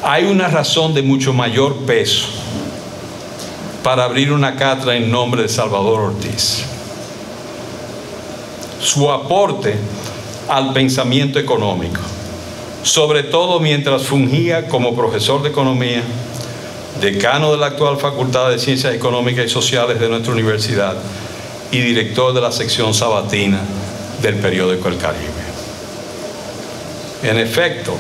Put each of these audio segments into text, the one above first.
Hay una razón de mucho mayor peso para abrir una cátedra en nombre de Salvador Ortiz. Su aporte al pensamiento económico, sobre todo mientras fungía como profesor de economía, decano de la actual Facultad de Ciencias Económicas y Sociales de nuestra universidad y director de la sección sabatina del periódico El Caribe. En efecto,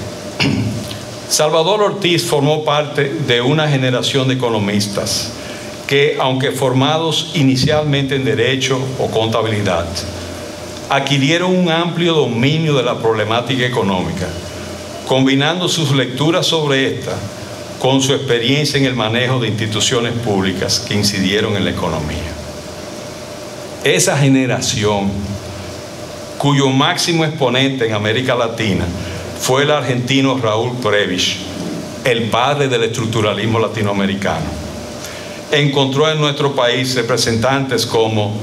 Salvador Ortiz formó parte de una generación de economistas que, aunque formados inicialmente en Derecho o Contabilidad, adquirieron un amplio dominio de la problemática económica, combinando sus lecturas sobre esta con su experiencia en el manejo de instituciones públicas que incidieron en la economía. Esa generación, cuyo máximo exponente en América Latina fue el argentino Raúl Prebisch, el padre del estructuralismo latinoamericano, encontró en nuestro país representantes como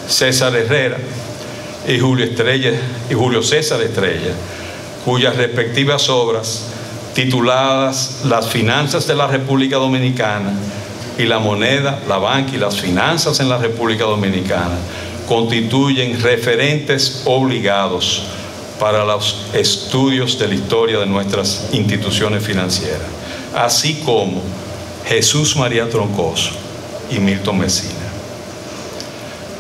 César Herrera y Julio César Estrella, cuyas respectivas obras, tituladas Las finanzas de la República Dominicana y La moneda, la banca y las finanzas en la República Dominicana, constituyen referentes obligados para los estudios de la historia de nuestras instituciones financieras, así como Jesús María Troncoso y Milton Mesina.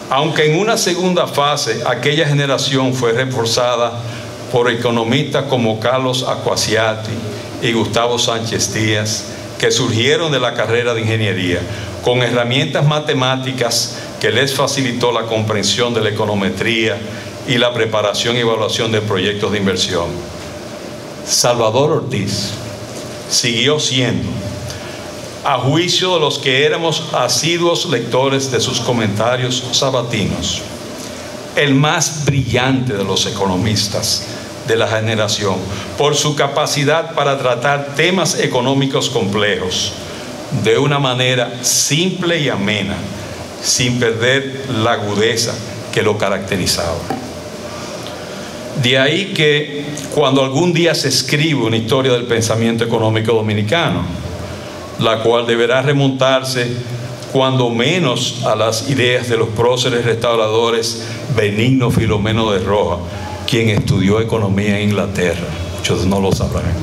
Aunque en una segunda fase aquella generación fue reforzada por economistas como Carlos Acquasiati y Gustavo Sánchez Díaz, que surgieron de la carrera de ingeniería con herramientas matemáticas que les facilitó la comprensión de la econometría y la preparación y evaluación de proyectos de inversión. Salvador Ortiz siguió siendo, a juicio de los que éramos asiduos lectores de sus comentarios sabatinos, el más brillante de los economistas de la generación, por su capacidad para tratar temas económicos complejos de una manera simple y amena, sin perder la agudeza que lo caracterizaba. De ahí que cuando algún día se escribe una historia del pensamiento económico dominicano, la cual deberá remontarse cuando menos a las ideas de los próceres restauradores Benigno Filomeno de Roja, quien estudió economía en Inglaterra, muchos no lo sabrán,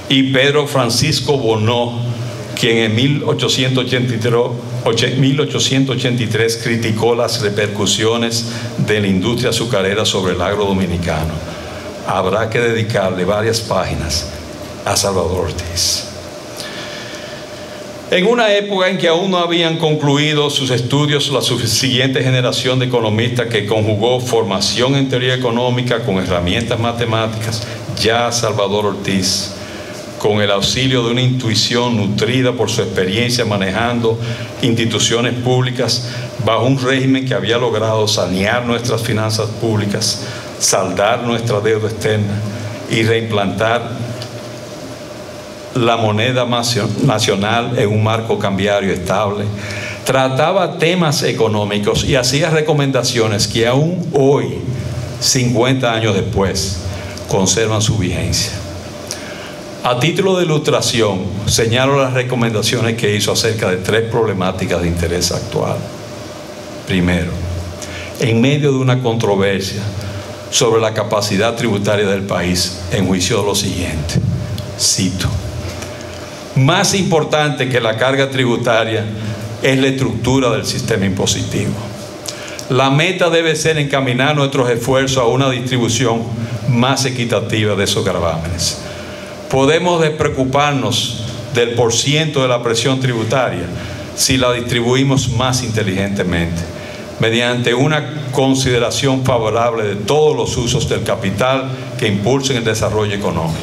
y Pedro Francisco Bonó, quien en 1883 criticó las repercusiones de la industria azucarera sobre el agro dominicano. Habrá que dedicarle varias páginas a Salvador Ortiz. En una época en que aún no habían concluido sus estudios la siguiente generación de economistas que conjugó formación en teoría económica con herramientas matemáticas, ya Salvador Ortiz, con el auxilio de una intuición nutrida por su experiencia manejando instituciones públicas bajo un régimen que había logrado sanear nuestras finanzas públicas, saldar nuestra deuda externa y reimplantar la moneda nacional en un marco cambiario estable, trataba temas económicos y hacía recomendaciones que aún hoy, 50 años después, conservan su vigencia. A título de ilustración, señalo las recomendaciones que hizo acerca de 3 problemáticas de interés actual. Primero, en medio de una controversia sobre la capacidad tributaria del país, enjuició lo siguiente, cito: más importante que la carga tributaria es la estructura del sistema impositivo. La meta debe ser encaminar nuestros esfuerzos a una distribución más equitativa de esos gravámenes. Podemos despreocuparnos del % de la presión tributaria si la distribuimos más inteligentemente, mediante una consideración favorable de todos los usos del capital que impulsen el desarrollo económico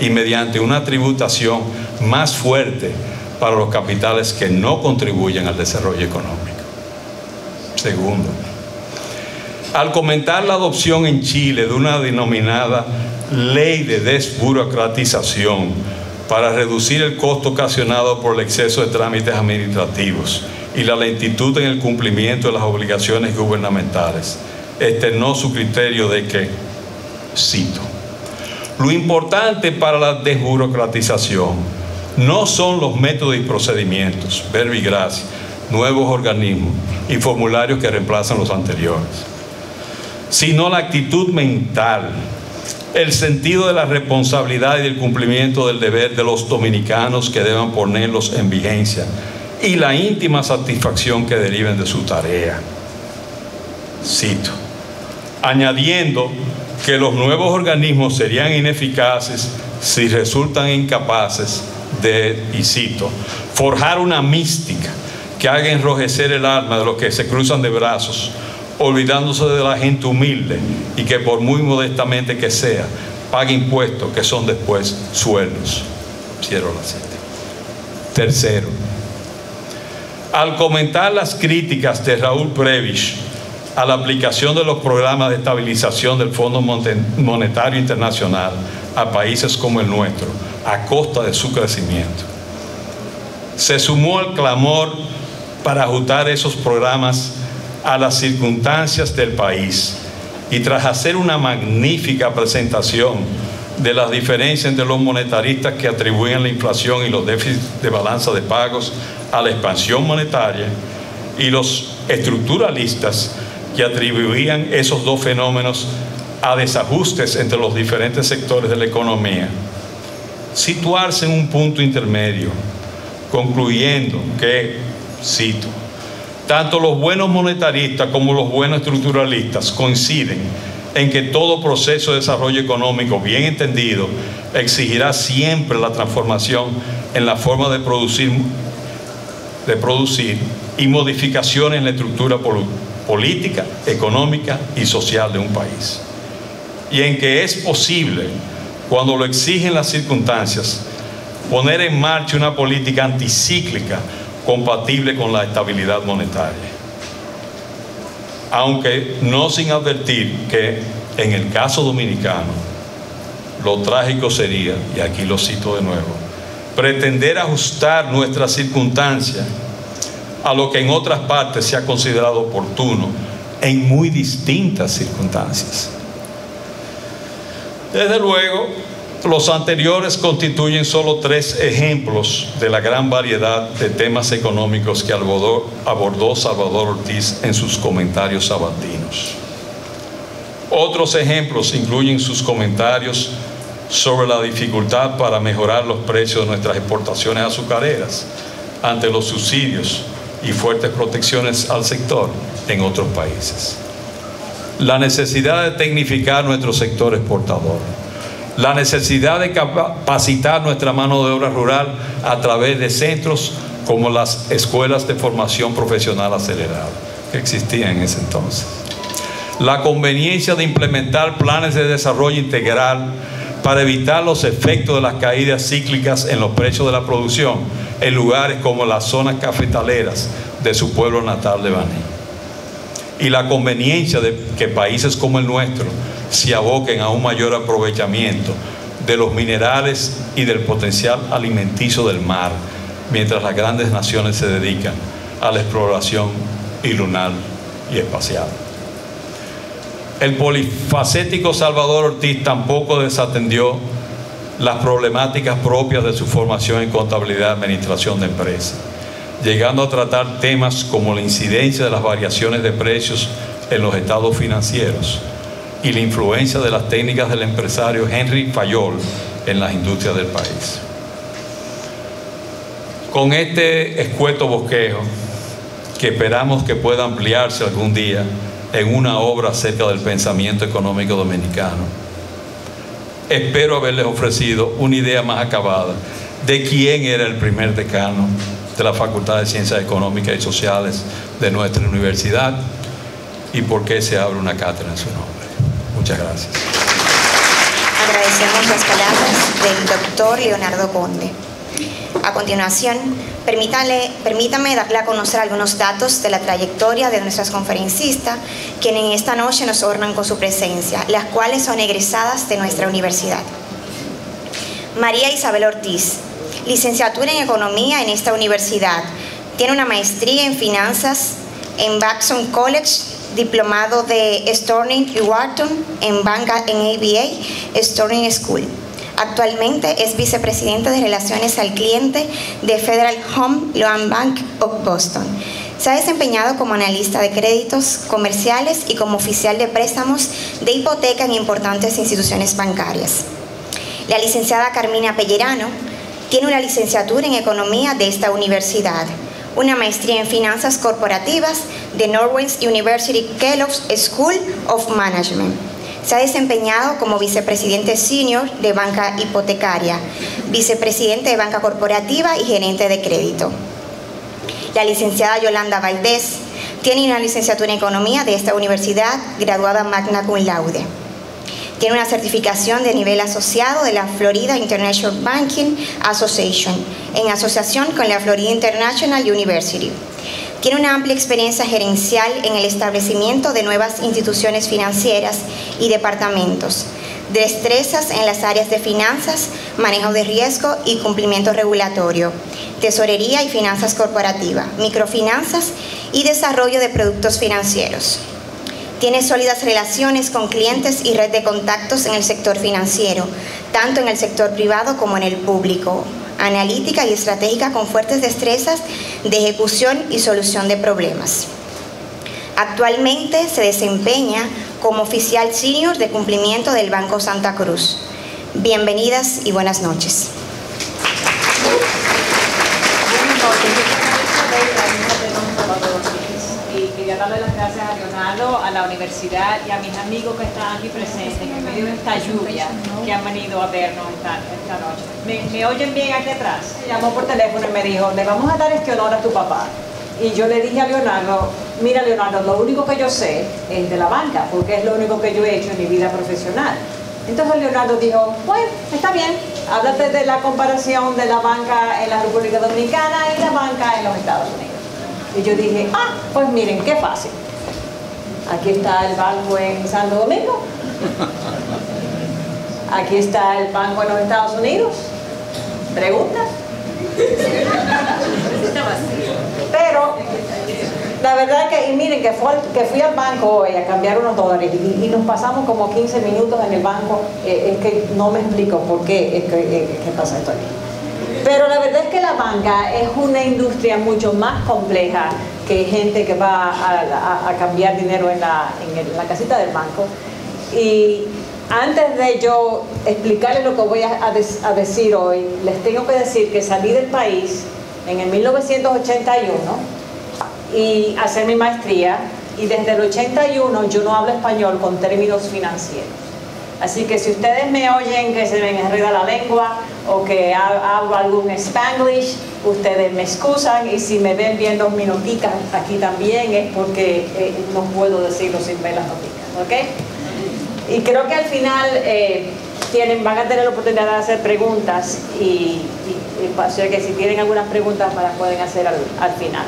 y mediante una tributación más fuerte para los capitales que no contribuyen al desarrollo económico. Segundo, al comentar la adopción en Chile de una denominada ley de desburocratización para reducir el costo ocasionado por el exceso de trámites administrativos y la lentitud en el cumplimiento de las obligaciones gubernamentales, externó su criterio de que, cito: Lo importante para la desburocratización no son los métodos y procedimientos, verbo y gracia, nuevos organismos y formularios que reemplazan los anteriores, sino la actitud mental, el sentido de la responsabilidad y del cumplimiento del deber de los dominicanos que deban ponerlos en vigencia y la íntima satisfacción que deriven de su tarea. Cito, añadiendo que los nuevos organismos serían ineficaces si resultan incapaces de, y cito, forjar una mística que haga enrojecer el alma de los que se cruzan de brazos, olvidándose de la gente humilde y que por muy modestamente que sea, pague impuestos que son después sueldos. Cierro la cita. Tercero, al comentar las críticas de Raúl Prebisch a la aplicación de los programas de estabilización del Fondo Monetario Internacional a países como el nuestro, a costa de su crecimiento, se sumó al clamor para ajustar esos programas a las circunstancias del país y tras hacer una magnífica presentación de las diferencias entre los monetaristas que atribuían la inflación y los déficits de balanza de pagos a la expansión monetaria y los estructuralistas que atribuían esos dos fenómenos a desajustes entre los diferentes sectores de la economía, situarse en un punto intermedio, concluyendo que, cito, tanto los buenos monetaristas como los buenos estructuralistas coinciden en que todo proceso de desarrollo económico bien entendido exigirá siempre la transformación en la forma de producir y modificaciones en la estructura política, económica y social de un país. Y en que es posible, cuando lo exigen las circunstancias, poner en marcha una política anticíclica compatible con la estabilidad monetaria. Aunque no sin advertir que en el caso dominicano lo trágico sería, y aquí lo cito de nuevo, pretender ajustar nuestras circunstancias a lo que en otras partes se ha considerado oportuno en muy distintas circunstancias. Desde luego, los anteriores constituyen solo 3 ejemplos de la gran variedad de temas económicos que abordó Salvador Ortiz en sus comentarios sabatinos. Otros ejemplos incluyen sus comentarios sobre la dificultad para mejorar los precios de nuestras exportaciones azucareras ante los subsidios y fuertes protecciones al sector en otros países. La necesidad de tecnificar nuestro sector exportador. La necesidad de capacitar nuestra mano de obra rural a través de centros como las escuelas de formación profesional acelerada que existían en ese entonces. La conveniencia de implementar planes de desarrollo integral para evitar los efectos de las caídas cíclicas en los precios de la producción en lugares como las zonas cafetaleras de su pueblo natal de Baní. Y la conveniencia de que países como el nuestro se aboquen a un mayor aprovechamiento de los minerales y del potencial alimenticio del mar, mientras las grandes naciones se dedican a la exploración lunar y espacial. El polifacético Salvador Ortiz tampoco desatendió las problemáticas propias de su formación en contabilidad y administración de empresas, llegando a tratar temas como la incidencia de las variaciones de precios en los estados financieros y la influencia de las técnicas del empresario Henry Fayol en las industrias del país. Con este escueto bosquejo, que esperamos que pueda ampliarse algún día en una obra acerca del pensamiento económico dominicano, espero haberles ofrecido una idea más acabada de quién era el primer decano de la Facultad de Ciencias Económicas y Sociales de nuestra universidad y por qué se abre una cátedra en su nombre. Muchas gracias. Agradecemos las palabras del doctor Leonardo Conde. A continuación, permítame darle a conocer algunos datos de la trayectoria de nuestras conferencistas, quienes en esta noche nos honran con su presencia, las cuales son egresadas de nuestra universidad. María Isabel Ortiz, licenciatura en Economía en esta universidad. Tiene una maestría en Finanzas en Babson College, diplomado de Sterling y Wharton en banca en ABA, Sterling School. Actualmente es vicepresidente de Relaciones al Cliente de Federal Home Loan Bank of Boston. Se ha desempeñado como analista de créditos comerciales y como oficial de préstamos de hipoteca en importantes instituciones bancarias. La licenciada Carmina Pellerano tiene una licenciatura en Economía de esta universidad, una maestría en Finanzas Corporativas de Northwestern University Kellogg School of Management. Se ha desempeñado como vicepresidente senior de banca hipotecaria, vicepresidente de banca corporativa y gerente de crédito. La licenciada Yolanda Valdés tiene una licenciatura en Economía de esta universidad, graduada magna cum laude. Tiene una certificación de nivel asociado de la Florida International Banking Association, en asociación con la Florida International University. Tiene una amplia experiencia gerencial en el establecimiento de nuevas instituciones financieras y departamentos, destrezas en las áreas de finanzas, manejo de riesgo y cumplimiento regulatorio, tesorería y finanzas corporativas, microfinanzas y desarrollo de productos financieros. Tiene sólidas relaciones con clientes y red de contactos en el sector financiero, tanto en el sector privado como en el público. Analítica y estratégica con fuertes destrezas de ejecución y solución de problemas. Actualmente se desempeña como oficial senior de cumplimiento del Banco Santa Cruz. Bienvenidas y buenas noches. Y quería darle las gracias a Leonardo, a la universidad y a mis amigos que están aquí presentes en medio de esta lluvia que han venido a vernos esta noche. ¿Me oyen bien aquí atrás? Me llamó por teléfono y me dijo, le vamos a dar este honor a tu papá. Y yo le dije a Leonardo, mira Leonardo, lo único que yo sé es de la banca, porque es lo único que yo he hecho en mi vida profesional. Entonces Leonardo dijo, bueno, está bien, háblate de la comparación de la banca en la República Dominicana y la banca en los Estados Unidos. Y yo dije, pues miren, qué fácil. Aquí está el banco en Santo Domingo. Aquí está el banco en los Estados Unidos. ¿Preguntas? Pero la verdad que, y miren, que fui al banco hoy a cambiar unos dólares y nos pasamos como 15 minutos en el banco. Es que no me explico por qué qué pasa esto aquí. Pero la verdad es que la banca es una industria mucho más compleja que gente que va a cambiar dinero en la casita del banco. Y antes de yo explicarles lo que voy a decir hoy, les tengo que decir que salí del país en el 1981 y hacer mi maestría, y desde el 81 yo no hablo español con términos financieros. Así que si ustedes me oyen que se me enreda la lengua o que hablo algún spanglish, ustedes me excusan, y si me ven bien 2 minuticas aquí también es porque no puedo decirlo sin ver las noticas, ¿ok? Y creo que al final van a tener la oportunidad de hacer preguntas y o sea que si tienen algunas preguntas me las pueden hacer al final.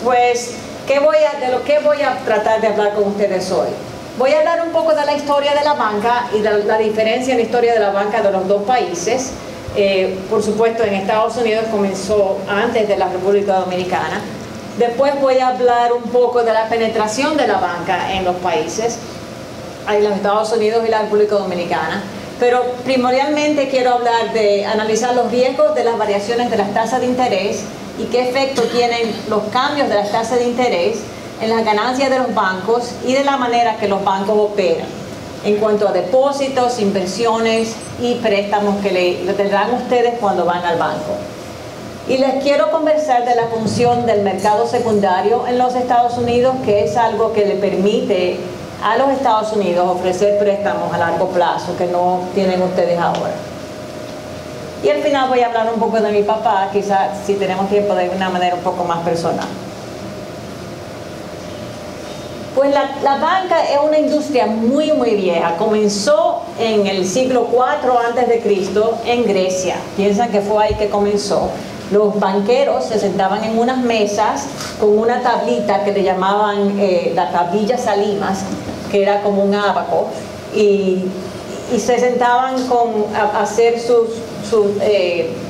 Pues, ¿de lo que voy a tratar de hablar con ustedes hoy? Voy a hablar un poco de la historia de la banca y de la diferencia en la historia de la banca de los dos países. Por supuesto, en Estados Unidos comenzó antes de la República Dominicana. Después voy a hablar un poco de la penetración de la banca en los países, en los Estados Unidos y la República Dominicana. Pero primordialmente quiero analizar los riesgos de las variaciones de las tasas de interés y qué efecto tienen los cambios de las tasas de interés en las ganancias de los bancos y de la manera que los bancos operan en cuanto a depósitos, inversiones y préstamos que le tendrán ustedes cuando van al banco. Y les quiero conversar de la función del mercado secundario en los Estados Unidos, que es algo que le permite a los Estados Unidos ofrecer préstamos a largo plazo que no tienen ustedes ahora. Y al final voy a hablar un poco de mi papá, quizás si tenemos tiempo, de una manera un poco más personal. Pues la banca es una industria muy vieja. Comenzó en el siglo IV a.C. en Grecia. Piensan que fue ahí que comenzó. Los banqueros se sentaban en unas mesas con una tablita que le llamaban la tablilla salimas, que era como un ábaco, y se sentaban a hacer sus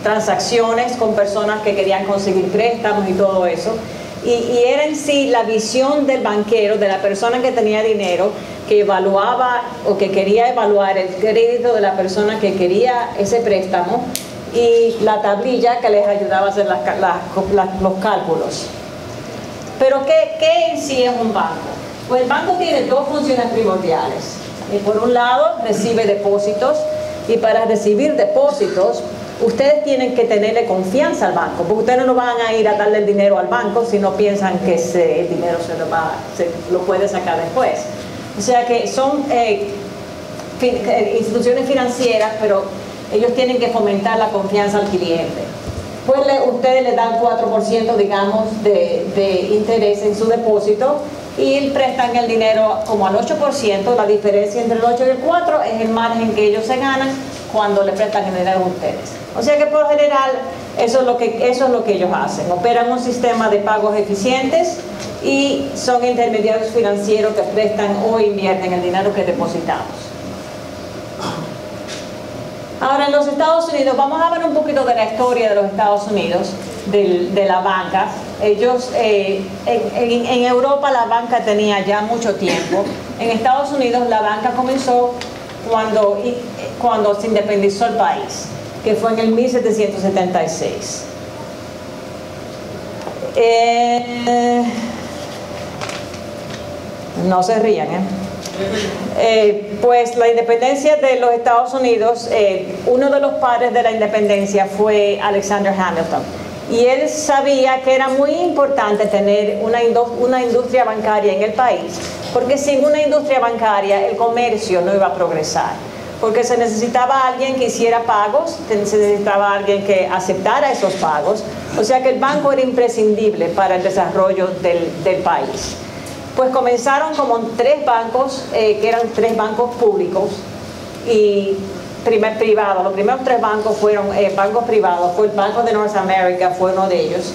transacciones con personas que querían conseguir préstamos y todo eso. y era en sí la visión del banquero, de la persona que tenía dinero, que evaluaba o que quería evaluar el crédito de la persona que quería ese préstamo, y la tablilla que les ayudaba a hacer los cálculos. Pero ¿qué en sí es un banco? Pues el banco tiene dos funciones primordiales. Por un lado, recibe depósitos, y para recibir depósitos, ustedes tienen que tenerle confianza al banco, porque ustedes no van a ir a darle el dinero al banco si no piensan que el dinero se lo puede sacar después. O sea que son instituciones financieras, pero ellos tienen que fomentar la confianza al cliente. Pues ustedes le dan 4%, digamos, de interés en su depósito, y prestan el dinero como al 8%. La diferencia entre el 8 y el 4 es el margen que ellos se ganan cuando le prestan el dinero a ustedes. O sea que por general eso es lo que ellos hacen. Operan un sistema de pagos eficientes y son intermediarios financieros que prestan o invierten el dinero que depositamos. Ahora, en los Estados Unidos, vamos a ver un poquito de la historia de los Estados Unidos, de la banca. Ellos, en Europa la banca tenía ya mucho tiempo. En Estados Unidos la banca comenzó cuando se independizó el país, que fue en el 1776. No se rían, pues la independencia de los Estados Unidos, uno de los padres de la independencia fue Alexander Hamilton, y él sabía que era muy importante tener una industria bancaria en el país, porque sin una industria bancaria el comercio no iba a progresar, porque se necesitaba alguien que hiciera pagos, se necesitaba alguien que aceptara esos pagos. O sea que el banco era imprescindible para el desarrollo del país. Pues comenzaron como 3 bancos, que eran 3 bancos públicos y privados. Los primeros 3 bancos fueron bancos privados. Fue el Banco de North America, fue uno de ellos.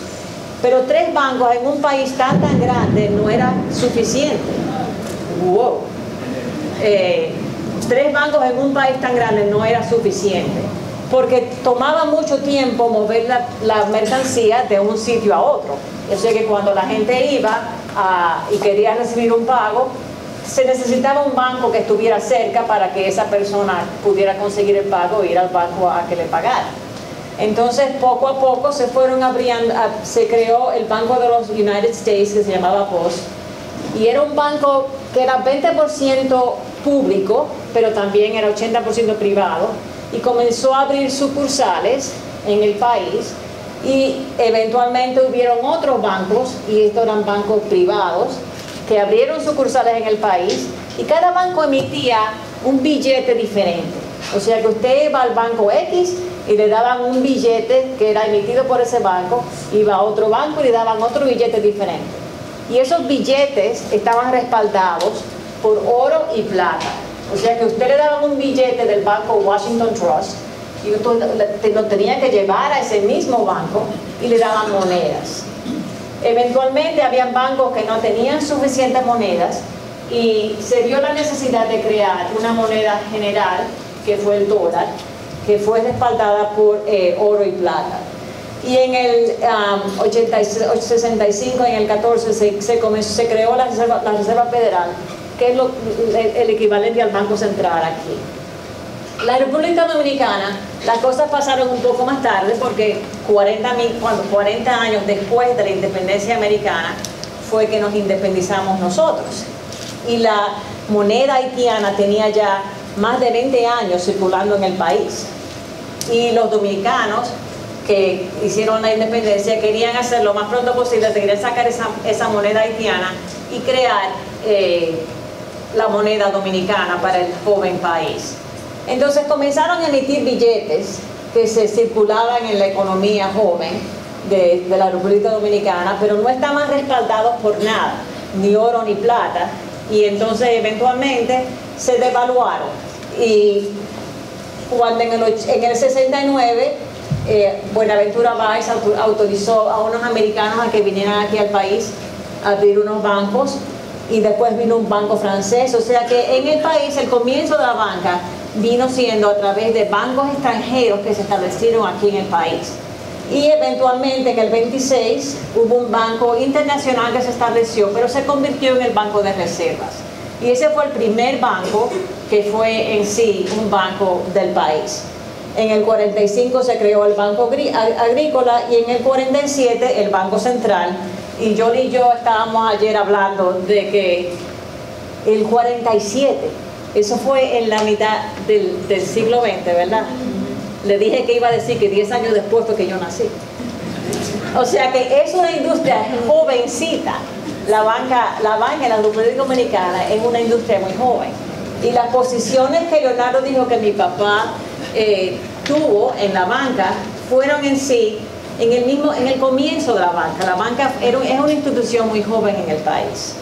Pero 3 bancos en un país tan grande no era suficiente. Wow. 3 bancos en un país tan grande no era suficiente, porque tomaba mucho tiempo mover la mercancía de un sitio a otro. O sea que cuando la gente iba y quería recibir un pago, se necesitaba un banco que estuviera cerca para que esa persona pudiera conseguir el pago e ir al banco a que le pagara. Entonces poco a poco se fueron abriendo, se creó el Banco de los United States, que se llamaba Post, y era un banco que era 20% público, pero también era 80% privado, y comenzó a abrir sucursales en el país, y eventualmente hubieron otros bancos, y estos eran bancos privados, que abrieron sucursales en el país, y cada banco emitía un billete diferente. O sea que usted iba al banco X y le daban un billete que era emitido por ese banco, iba a otro banco y le daban otro billete diferente. Y esos billetes estaban respaldados por oro y plata. O sea que usted le daban un billete del banco Washington Trust y usted lo tenía que llevar a ese mismo banco y le daban monedas. Eventualmente habían bancos que no tenían suficientes monedas y se dio la necesidad de crear una moneda general, que fue el dólar, que fue respaldada por oro y plata. Y en el 65, en el 14, se creó la Reserva Federal, que es el equivalente al Banco Central aquí. La República Dominicana, las cosas pasaron un poco más tarde, porque 40 años después de la independencia americana fue que nos independizamos nosotros. Y la moneda haitiana tenía ya más de 20 años circulando en el país. Y los dominicanos que hicieron la independencia querían hacer lo más pronto posible, querían sacar esa moneda haitiana y crear la moneda dominicana para el joven país. Entonces comenzaron a emitir billetes que se circulaban en la economía joven de la República Dominicana, pero no estaban respaldados por nada, ni oro ni plata, y entonces eventualmente se devaluaron. Y cuando en el 69 Buenaventura Báez autorizó a unos americanos a que vinieran aquí al país a abrir unos bancos, y después vino un banco francés. O sea que en el país el comienzo de la banca vino siendo a través de bancos extranjeros que se establecieron aquí en el país. Y eventualmente en el 26 hubo un banco internacional que se estableció, pero se convirtió en el Banco de Reservas. Y ese fue el primer banco que fue en sí un banco del país. En el 45 se creó el Banco Agrícola y en el 47 el Banco Central. Y Johnny y yo estábamos ayer hablando de que el 47, eso fue en la mitad del siglo XX, ¿verdad? Le dije que iba a decir que 10 años después fue que yo nací. O sea que es una industria jovencita. La banca en la República Dominicana es una industria muy joven. Y las posiciones que Leonardo dijo que mi papá tuvo en la banca fueron en sí en el comienzo de la banca. La banca es una institución muy joven en el país.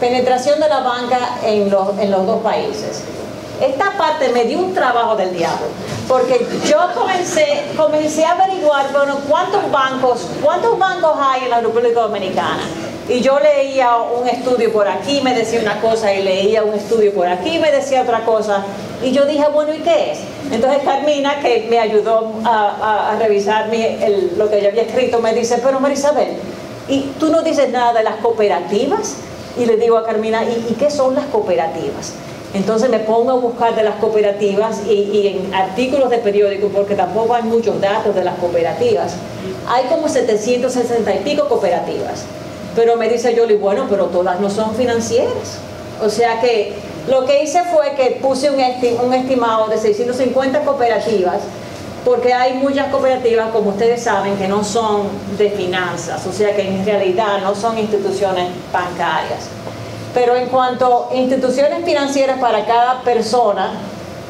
Penetración de la banca en los dos países. Esta parte me dio un trabajo del diablo, porque yo comencé a averiguar, bueno, ¿cuántos bancos hay en la República Dominicana? Y yo leía un estudio por aquí, me decía una cosa, y leía un estudio por aquí, me decía otra cosa, y yo dije, bueno, ¿y qué es? Entonces Carmina, que me ayudó a revisar lo que yo había escrito, me dice, pero Marisabel, ¿y tú no dices nada de las cooperativas? Y le digo a Carmina, ¿y qué son las cooperativas? Entonces me pongo a buscar de las cooperativas y en artículos de periódicos, porque tampoco hay muchos datos de las cooperativas. Hay como 760 y pico cooperativas. Pero me dice Yoli, bueno, pero todas no son financieras. O sea que lo que hice fue que puse un estimado de 650 cooperativas, porque hay muchas cooperativas, como ustedes saben, que no son de finanzas, o sea que en realidad no son instituciones bancarias. Pero en cuanto a instituciones financieras para cada persona,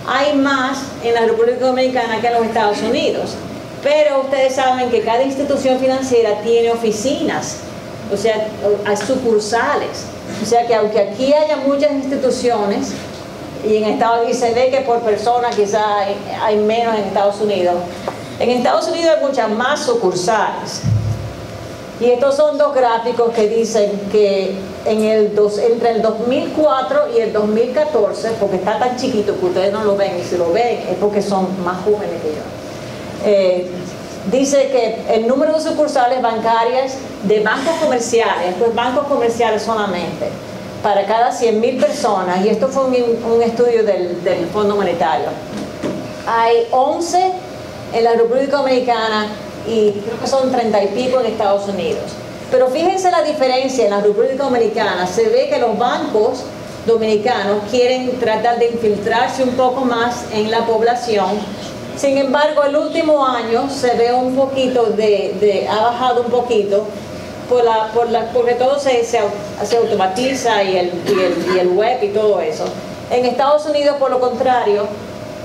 hay más en la República Dominicana que en los Estados Unidos. Pero ustedes saben que cada institución financiera tiene oficinas, o sea, hay sucursales. O sea que aunque aquí haya muchas instituciones, y se ve que por persona quizás hay menos en Estados Unidos, en Estados Unidos hay muchas más sucursales. Y estos son dos gráficos que dicen que entre el 2004 y el 2014, porque está tan chiquito que ustedes no lo ven, y si lo ven es porque son más jóvenes que yo, dice que el número de sucursales bancarias de bancos comerciales, estos bancos comerciales solamente, para cada 100.000 personas, y esto fue un estudio del Fondo Monetario, hay 11 en la República Dominicana y creo que son 30 y pico en Estados Unidos. Pero fíjense la diferencia en la República Dominicana. Se ve que los bancos dominicanos quieren tratar de infiltrarse un poco más en la población. Sin embargo, el último año se ve un poquito ha bajado un poquito porque todo se automatiza y el web y todo eso. En Estados Unidos, por lo contrario,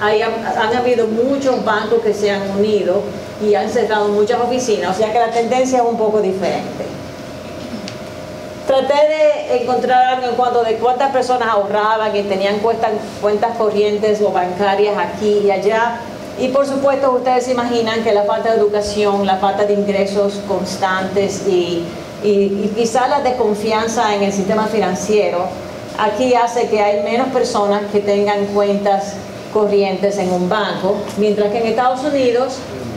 han habido muchos bancos que se han unido y han cerrado muchas oficinas, o sea que la tendencia es un poco diferente. Traté de encontrar algo en cuanto de cuántas personas ahorraban y tenían cuentas corrientes o bancarias aquí y allá. Y por supuesto ustedes se imaginan que la falta de educación, la falta de ingresos constantes y quizá la desconfianza en el sistema financiero aquí hace que hay menos personas que tengan cuentas corrientes en un banco, mientras que en Estados Unidos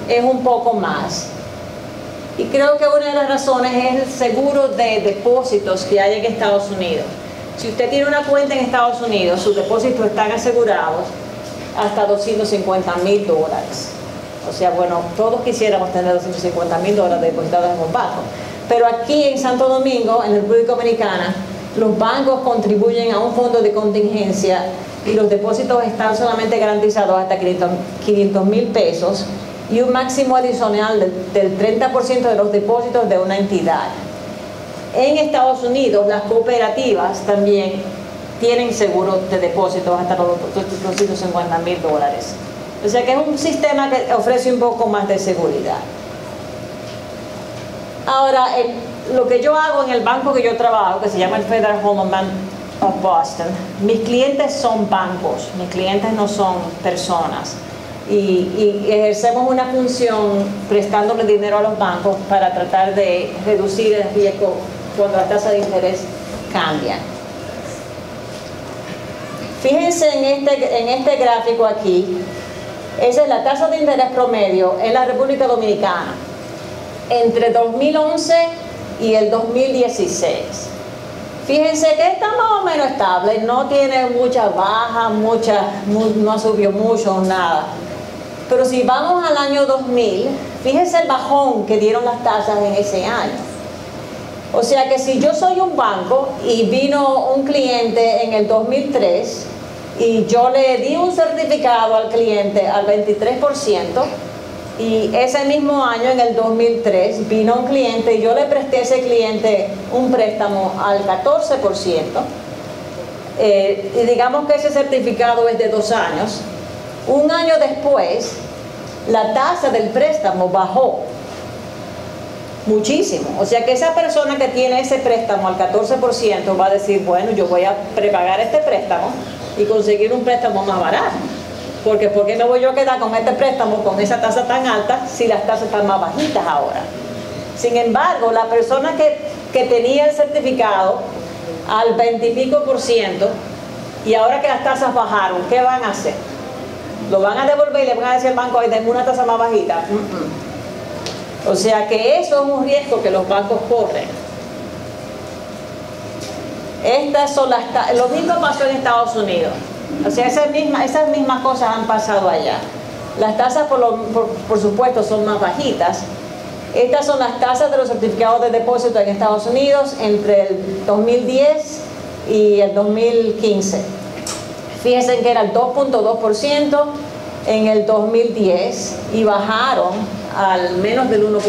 es un poco más. Y creo que una de las razones es el seguro de depósitos que hay en Estados Unidos. Si usted tiene una cuenta en Estados Unidos, sus depósitos están asegurados hasta $250,000. O sea, bueno, todos quisiéramos tener $250,000 depositados en un banco. Pero aquí en Santo Domingo, en la República Dominicana, los bancos contribuyen a un fondo de contingencia y los depósitos están solamente garantizados hasta 500,000 pesos y un máximo adicional del 30% de los depósitos de una entidad. En Estados Unidos, las cooperativas también tienen seguro de depósitos hasta los $250,000. O sea que es un sistema que ofrece un poco más de seguridad. Ahora, lo que yo hago en el banco que yo trabajo, que se llama el Federal Home Loan Bank of Boston, mis clientes son bancos, mis clientes no son personas. Y ejercemos una función prestándole dinero a los bancos para tratar de reducir el riesgo cuando la tasa de interés cambia. Fíjense en este gráfico aquí, esa es la tasa de interés promedio en la República Dominicana entre 2011 y el 2016. Fíjense que está más o menos estable, no tiene muchas bajas, no subió mucho, nada. Pero si vamos al año 2000, fíjense el bajón que dieron las tasas en ese año. O sea que si yo soy un banco y vino un cliente en el 2003 y yo le di un certificado al cliente al 23%, y ese mismo año, en el 2003, vino un cliente y yo le presté a ese cliente un préstamo al 14%, y digamos que ese certificado es de 2 años, un año después, la tasa del préstamo bajó muchísimo. O sea que esa persona que tiene ese préstamo al 14% va a decir, bueno, yo voy a prepagar este préstamo y conseguir un préstamo más barato. Porque ¿por qué me voy yo a quedar con este préstamo con esa tasa tan alta si las tasas están más bajitas ahora? Sin embargo, la persona que tenía el certificado al 20 y pico % y ahora que las tasas bajaron, ¿qué van a hacer? ¿Lo van a devolver y le van a decir al banco, ay, denme una tasa más bajita? O sea que eso es un riesgo que los bancos corren. Estas son lo mismo pasó en Estados Unidos. O sea, esas mismas cosas han pasado allá. Las tasas, por supuesto, son más bajitas. Estas son las tasas de los certificados de depósito en Estados Unidos entre el 2010 y el 2015. Fíjense que era el 2.2% en el 2010 y bajaron al menos del 1%.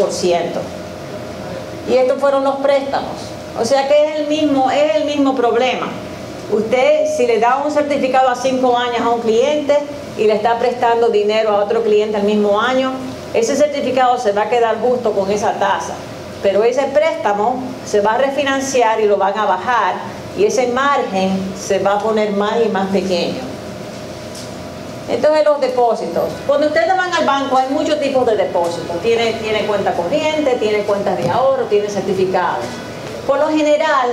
Y estos fueron los préstamos. O sea que es el mismo problema. Usted, si le da un certificado a 5 años a un cliente y le está prestando dinero a otro cliente al mismo año, ese certificado se va a quedar justo con esa tasa. Pero ese préstamo se va a refinanciar y lo van a bajar, y ese margen se va a poner más y más pequeño. Entonces, los depósitos. Cuando ustedes van al banco hay muchos tipos de depósitos. Tiene cuenta corriente, tiene cuentas de ahorro, tiene certificados. Por lo general,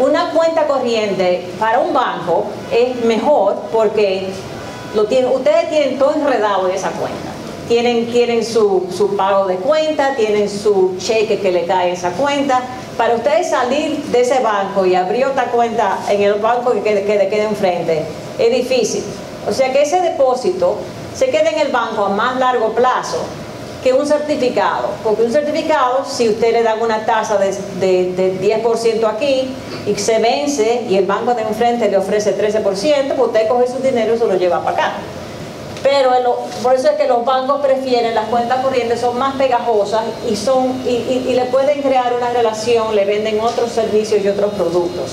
una cuenta corriente para un banco es mejor porque ustedes tienen todo enredado en esa cuenta. Tienen su pago de cuenta, tienen su cheque que le cae a esa cuenta. Para ustedes salir de ese banco y abrir otra cuenta en el banco que le quede enfrente es difícil. O sea que ese depósito se queda en el banco a más largo plazo que un certificado, porque un certificado, si usted le da una tasa de 10% aquí y se vence y el banco de enfrente le ofrece 13%, pues usted coge su dinero y se lo lleva para acá. Pero por eso es que los bancos prefieren las cuentas corrientes, son más pegajosas y le pueden crear una relación, le venden otros servicios y otros productos.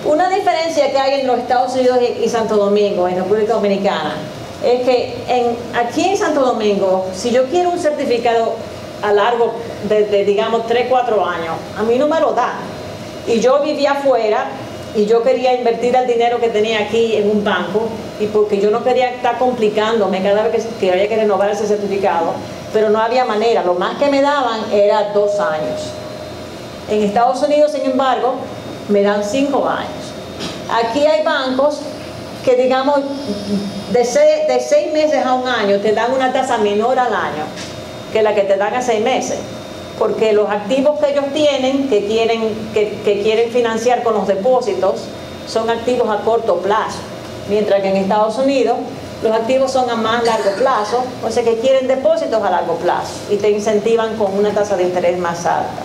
Una diferencia que hay en los Estados Unidos y Santo Domingo, en República Dominicana, es que aquí en Santo Domingo, si yo quiero un certificado a largo de digamos 3-4 años, a mí no me lo dan. Y yo vivía afuera y yo quería invertir el dinero que tenía aquí en un banco, y porque yo no quería estar complicándome cada vez que había que renovar ese certificado, pero no había manera. Lo más que me daban era 2 años. En Estados Unidos, sin embargo, me dan 5 años. Aquí hay bancos que, digamos, de 6 meses a 1 año te dan una tasa menor al año que la que te dan a 6 meses, porque los activos que ellos tienen, que quieren financiar con los depósitos, son activos a corto plazo, mientras que en Estados Unidos los activos son a más largo plazo, o sea que quieren depósitos a largo plazo y te incentivan con una tasa de interés más alta.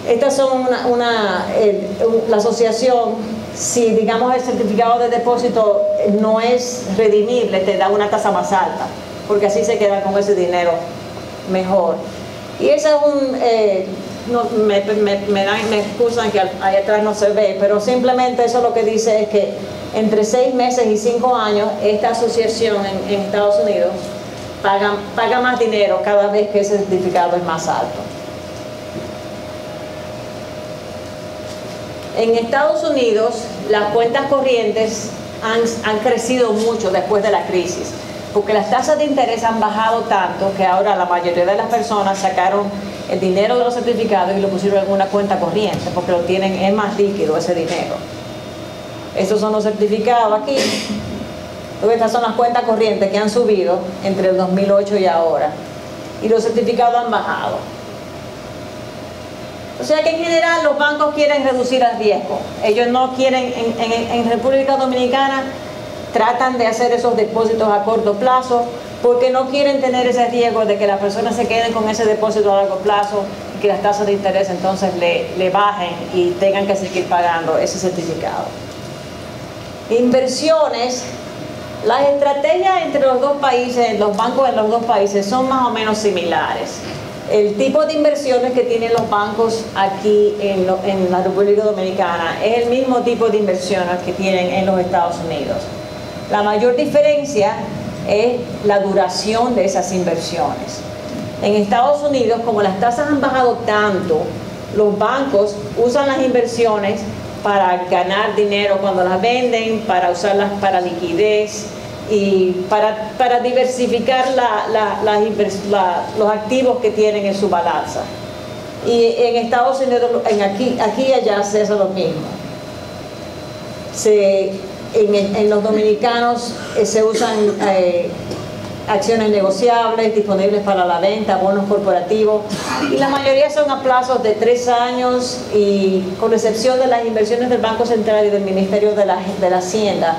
Estas son la asociación, si digamos el certificado de depósito no es redimible, te da una tasa más alta, porque así se queda con ese dinero mejor. Y ese es me excusan que ahí atrás no se ve, pero simplemente eso lo que dice es que entre 6 meses y 5 años, esta asociación en Estados Unidos paga más dinero cada vez que ese certificado es más alto. En Estados Unidos, las cuentas corrientes han crecido mucho después de la crisis, porque las tasas de interés han bajado tanto que ahora la mayoría de las personas sacaron el dinero de los certificados y lo pusieron en una cuenta corriente, porque es más líquido ese dinero. Estos son los certificados aquí. Estas son las cuentas corrientes que han subido entre el 2008 y ahora. Y los certificados han bajado. O sea que en general los bancos quieren reducir el riesgo. Ellos no quieren, en República Dominicana, tratan de hacer esos depósitos a corto plazo porque no quieren tener ese riesgo de que las personas se queden con ese depósito a largo plazo y que las tasas de interés entonces le bajen y tengan que seguir pagando ese certificado. Inversiones. Las estrategias entre los dos países, los bancos de los dos países son más o menos similares. El tipo de inversiones que tienen los bancos aquí en la República Dominicana es el mismo tipo de inversiones que tienen en los Estados Unidos. La mayor diferencia es la duración de esas inversiones. En Estados Unidos, como las tasas han bajado tanto, los bancos usan las inversiones para ganar dinero cuando las venden, para usarlas para liquidez y para diversificar los activos que tienen en su balanza. Y en Estados Unidos, aquí y allá se hace lo mismo. En los dominicanos se usan acciones negociables disponibles para la venta, bonos corporativos, y la mayoría son a plazos de 3 años, y con excepción de las inversiones del Banco Central y del Ministerio de la Hacienda,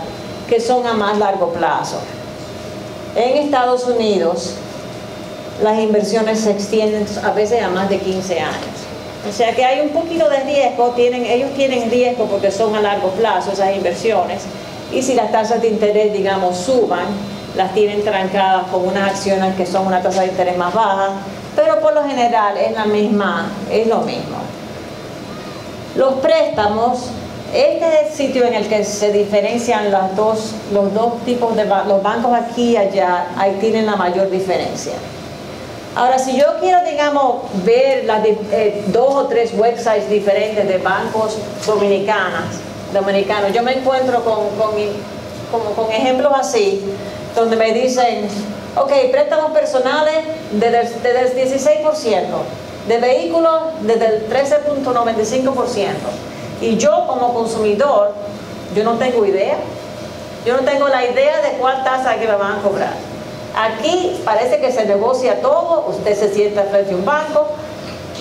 que son a más largo plazo. En Estados Unidos las inversiones se extienden a veces a más de 15 años. O sea que hay un poquito de riesgo, ellos tienen riesgo porque son a largo plazo esas inversiones, y si las tasas de interés, digamos, suban, las tienen trancadas con unas acciones que son una tasa de interés más baja, pero por lo general es lo mismo. Los préstamos, este es el sitio en el que se diferencian los dos tipos de los bancos aquí y allá, ahí tienen la mayor diferencia. Ahora, si yo quiero, digamos, ver 2 o 3 websites diferentes de bancos dominicanos, yo me encuentro con ejemplos así, donde me dicen, ok, préstamos personales desde el 16%, de vehículos desde el 13.95%. Y yo como consumidor, yo no tengo idea. Yo no tengo la idea de cuál tasa que me van a cobrar. Aquí parece que se negocia todo, usted se sienta frente a un banco,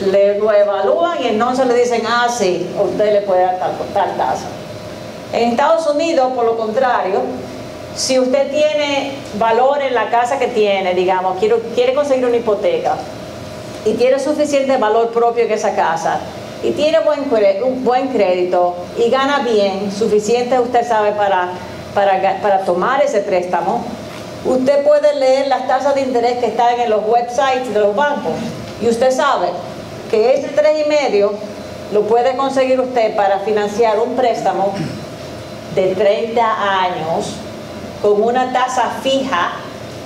lo evalúan y entonces le dicen, ah, sí, usted le puede dar tal tasa. En Estados Unidos, por lo contrario, si usted tiene valor en la casa que tiene, digamos, quiere conseguir una hipoteca y tiene suficiente valor propio en esa casa y tiene un buen crédito y gana bien, suficiente, usted sabe, para tomar ese préstamo, usted puede leer las tasas de interés que están en los websites de los bancos y usted sabe que ese 3,5 lo puede conseguir usted para financiar un préstamo de 30 años con una tasa fija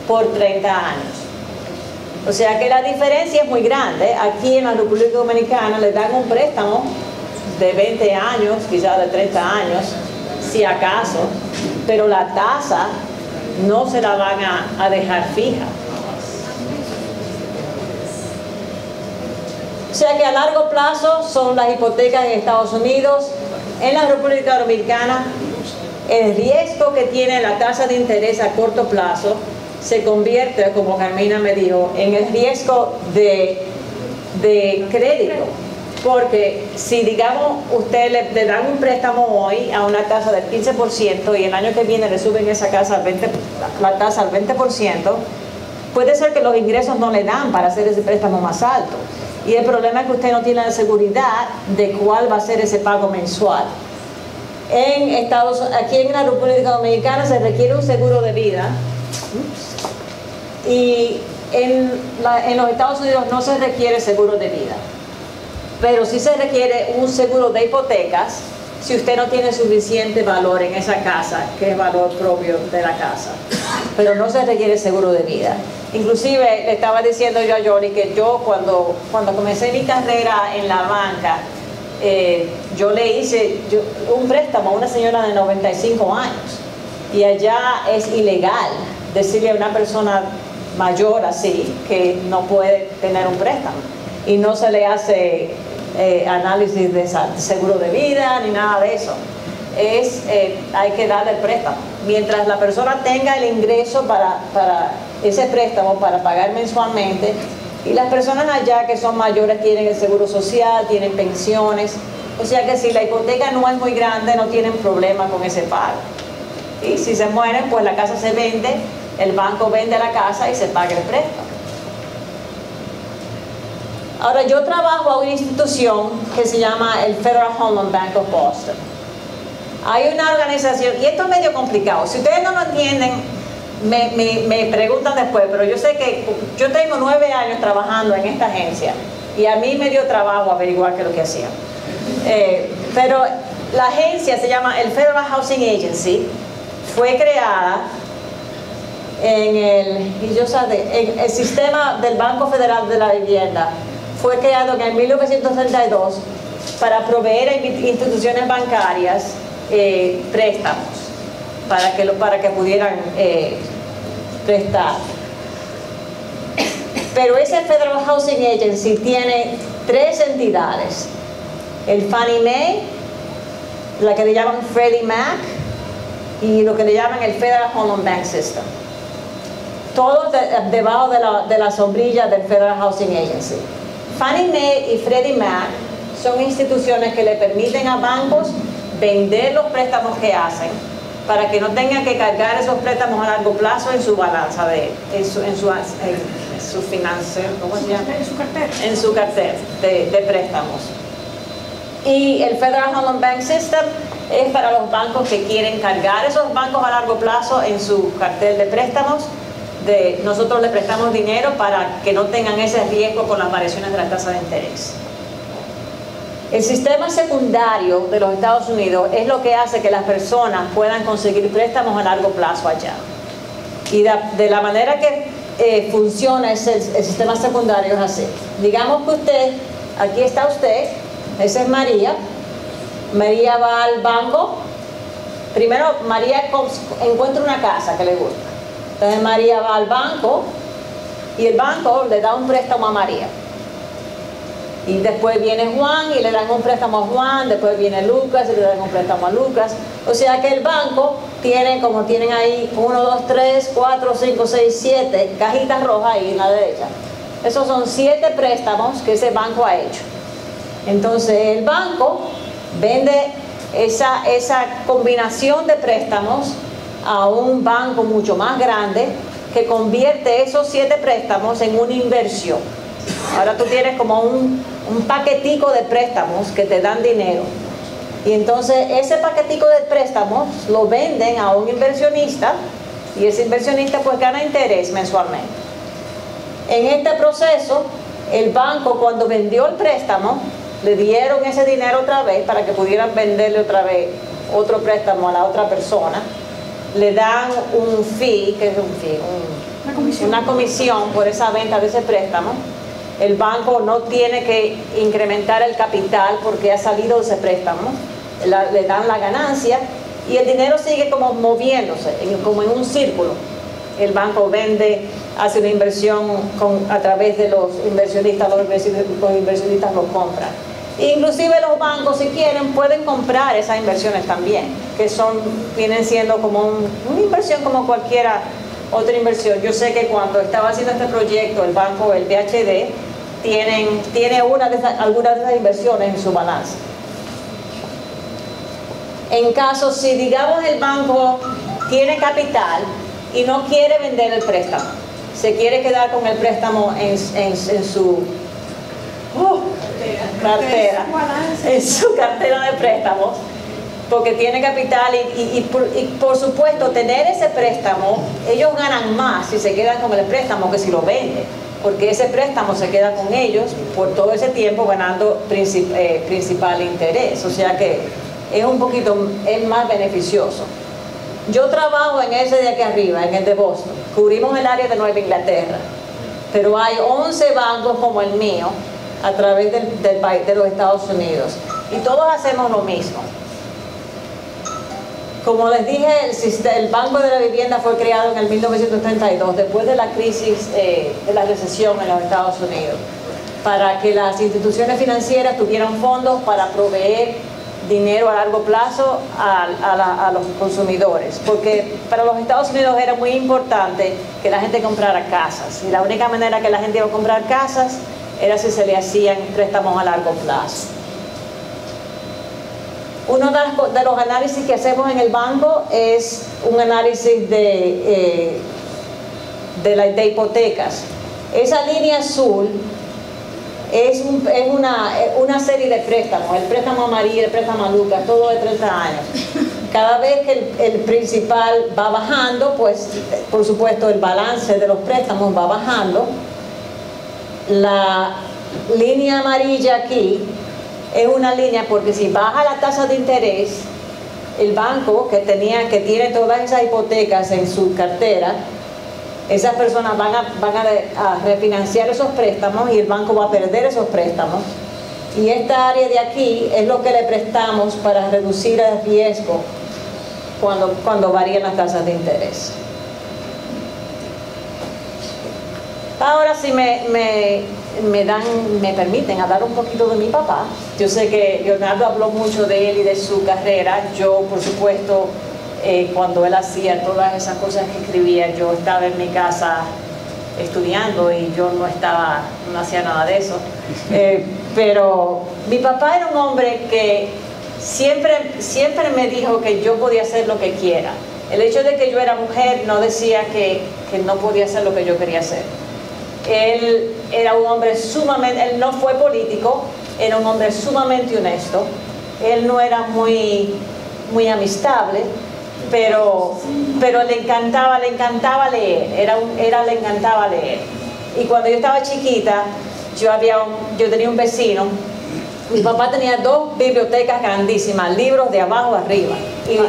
por 30 años. O sea que la diferencia es muy grande. Aquí en la República Dominicana le dan un préstamo de 20 años, quizás de 30 años, si acaso, pero la tasa no se la van a dejar fija. O sea que a largo plazo son las hipotecas en Estados Unidos. En la República Dominicana, el riesgo que tiene la tasa de interés a corto plazo se convierte, como Carmina me dijo, en el riesgo de crédito. Porque si, digamos, usted le dan un préstamo hoy a una tasa del 15% y el año que viene le suben esa tasa la tasa al 20%, puede ser que los ingresos no le dan para hacer ese préstamo más alto. Y el problema es que usted no tiene la seguridad de cuál va a ser ese pago mensual. Aquí en la República Dominicana se requiere un seguro de vida y en los Estados Unidos no se requiere seguro de vida, pero sí se requiere un seguro de hipotecas si usted no tiene suficiente valor en esa casa, que es valor propio de la casa, pero no se requiere seguro de vida. Inclusive le estaba diciendo yo a Johnny que yo cuando comencé mi carrera en la banca, yo le hice un préstamo a una señora de 95 años y allá es ilegal decirle a una persona mayor así que no puede tener un préstamo y no se le hace análisis de seguro de vida ni nada de eso. hay que darle el préstamo. Mientras la persona tenga el ingreso para ese préstamo, para pagar mensualmente, y las personas allá que son mayores tienen el seguro social, tienen pensiones, o sea que si la hipoteca no es muy grande, no tienen problema con ese pago. Y si se mueren, pues la casa se vende, el banco vende la casa y se paga el préstamo. Ahora, yo trabajo a una institución que se llama el Federal Home Loan Bank of Boston. Hay una organización, y esto es medio complicado, si ustedes no lo entienden, me preguntan después, pero yo sé que yo tengo 9 años trabajando en esta agencia, y a mí me dio trabajo averiguar qué es lo que hacía. Pero la agencia se llama el Federal Housing Agency, fue creada en el sistema del Banco Federal de la Vivienda, fue creado en el 1932 para proveer a instituciones bancarias préstamos, para que pudieran prestar. Pero ese Federal Housing Agency tiene 3 entidades: el Fannie Mae, la que le llaman Freddie Mac, y lo que le llaman el Federal Home Loan Bank System. Todos debajo de la sombrilla del Federal Housing Agency. Fannie Mae y Freddie Mac son instituciones que le permiten a bancos vender los préstamos que hacen para que no tengan que cargar esos préstamos a largo plazo en su balanza, en su finanza, ¿cómo se llama? En su cartera de préstamos. Y el Federal Home Loan Bank System es para los bancos que quieren cargar esos bancos a largo plazo en su cartel de préstamos. Nosotros les prestamos dinero para que no tengan ese riesgo con las variaciones de la tasa de interés. El sistema secundario de los Estados Unidos es lo que hace que las personas puedan conseguir préstamos a largo plazo allá. Y de la manera que funciona el sistema secundario es así. Digamos que aquí está usted, esa es María. María va al banco. Primero María encuentra una casa que le gusta. Entonces María va al banco y el banco le da un préstamo a María. Y después viene Juan y le dan un préstamo a Juan, después viene Lucas y le dan un préstamo a Lucas. O sea que el banco tiene, como tienen ahí, 1, 2, 3, 4, 5, 6, 7 cajitas rojas ahí en la derecha. Esos son 7 préstamos que ese banco ha hecho. Entonces el banco vende esa combinación de préstamos a un banco mucho más grande que convierte esos 7 préstamos en una inversión. Ahora tú tienes como un paquetico de préstamos que te dan dinero. Y entonces ese paquetico de préstamos lo venden a un inversionista y ese inversionista pues gana interés mensualmente. En este proceso, el banco cuando vendió el préstamo, le dieron ese dinero otra vez para que pudieran venderle otra vez otro préstamo a la otra persona. Le dan un fee, que es un fee, una comisión por esa venta de ese préstamo. El banco no tiene que incrementar el capital porque ha salido de ese préstamo. Le dan la ganancia y el dinero sigue como moviéndose, como en un círculo. El banco vende, hace una inversión a través de los inversionistas, los inversionistas lo compran. Inclusive los bancos, si quieren, pueden comprar esas inversiones también, que vienen siendo como una inversión como cualquier otra inversión. Yo sé que cuando estaba haciendo este proyecto, el banco, el BHD, tiene algunas de esas inversiones en su balanza. En caso, si digamos el banco tiene capital y no quiere vender el préstamo, se quiere quedar con el préstamo en su cartera, en su cartera de préstamos, porque tiene capital y por supuesto tener ese préstamo, ellos ganan más si se quedan con el préstamo que si lo venden, porque ese préstamo se queda con ellos por todo ese tiempo ganando principal interés, o sea que es más beneficioso. Yo trabajo en ese de aquí arriba, en el de Boston, cubrimos el área de Nueva Inglaterra, pero hay 11 bancos como el mío a través del país, de los Estados Unidos, y todos hacemos lo mismo. Como les dije, el Banco de la Vivienda fue creado en el 1932, después de la crisis de la recesión en los Estados Unidos, para que las instituciones financieras tuvieran fondos para proveer dinero a largo plazo a los consumidores, porque para los Estados Unidos era muy importante que la gente comprara casas, y la única manera que la gente iba a comprar casas era si se le hacían préstamos a largo plazo. Uno de los análisis que hacemos en el banco es un análisis de hipotecas. Esa línea azul es una serie de préstamos, el préstamo amarillo, el préstamo a Lucas, todo de 30 años. Cada vez que el principal va bajando, pues por supuesto el balance de los préstamos va bajando. La línea amarilla aquí es una línea porque si baja la tasa de interés, el banco que tiene todas esas hipotecas en su cartera, esas personas van a refinanciar esos préstamos y el banco va a perder esos préstamos. Y esta área de aquí es lo que le prestamos para reducir el riesgo cuando varían las tasas de interés. Ahora sí me permiten hablar un poquito de mi papá. Yo sé que Leonardo habló mucho de él y de su carrera. Yo, por supuesto, cuando él hacía todas esas cosas que escribía, yo estaba en mi casa estudiando y yo no hacía nada de eso. Pero mi papá era un hombre que siempre me dijo que yo podía hacer lo que quiera. El hecho de que yo era mujer no decía que no podía hacer lo que yo quería hacer. Él era un hombre él no fue político, era un hombre sumamente honesto. Él no era muy amistable, pero le encantaba leer, le encantaba leer. Y cuando yo estaba chiquita, yo tenía un vecino, mi papá tenía 2 bibliotecas grandísimas, libros de abajo arriba,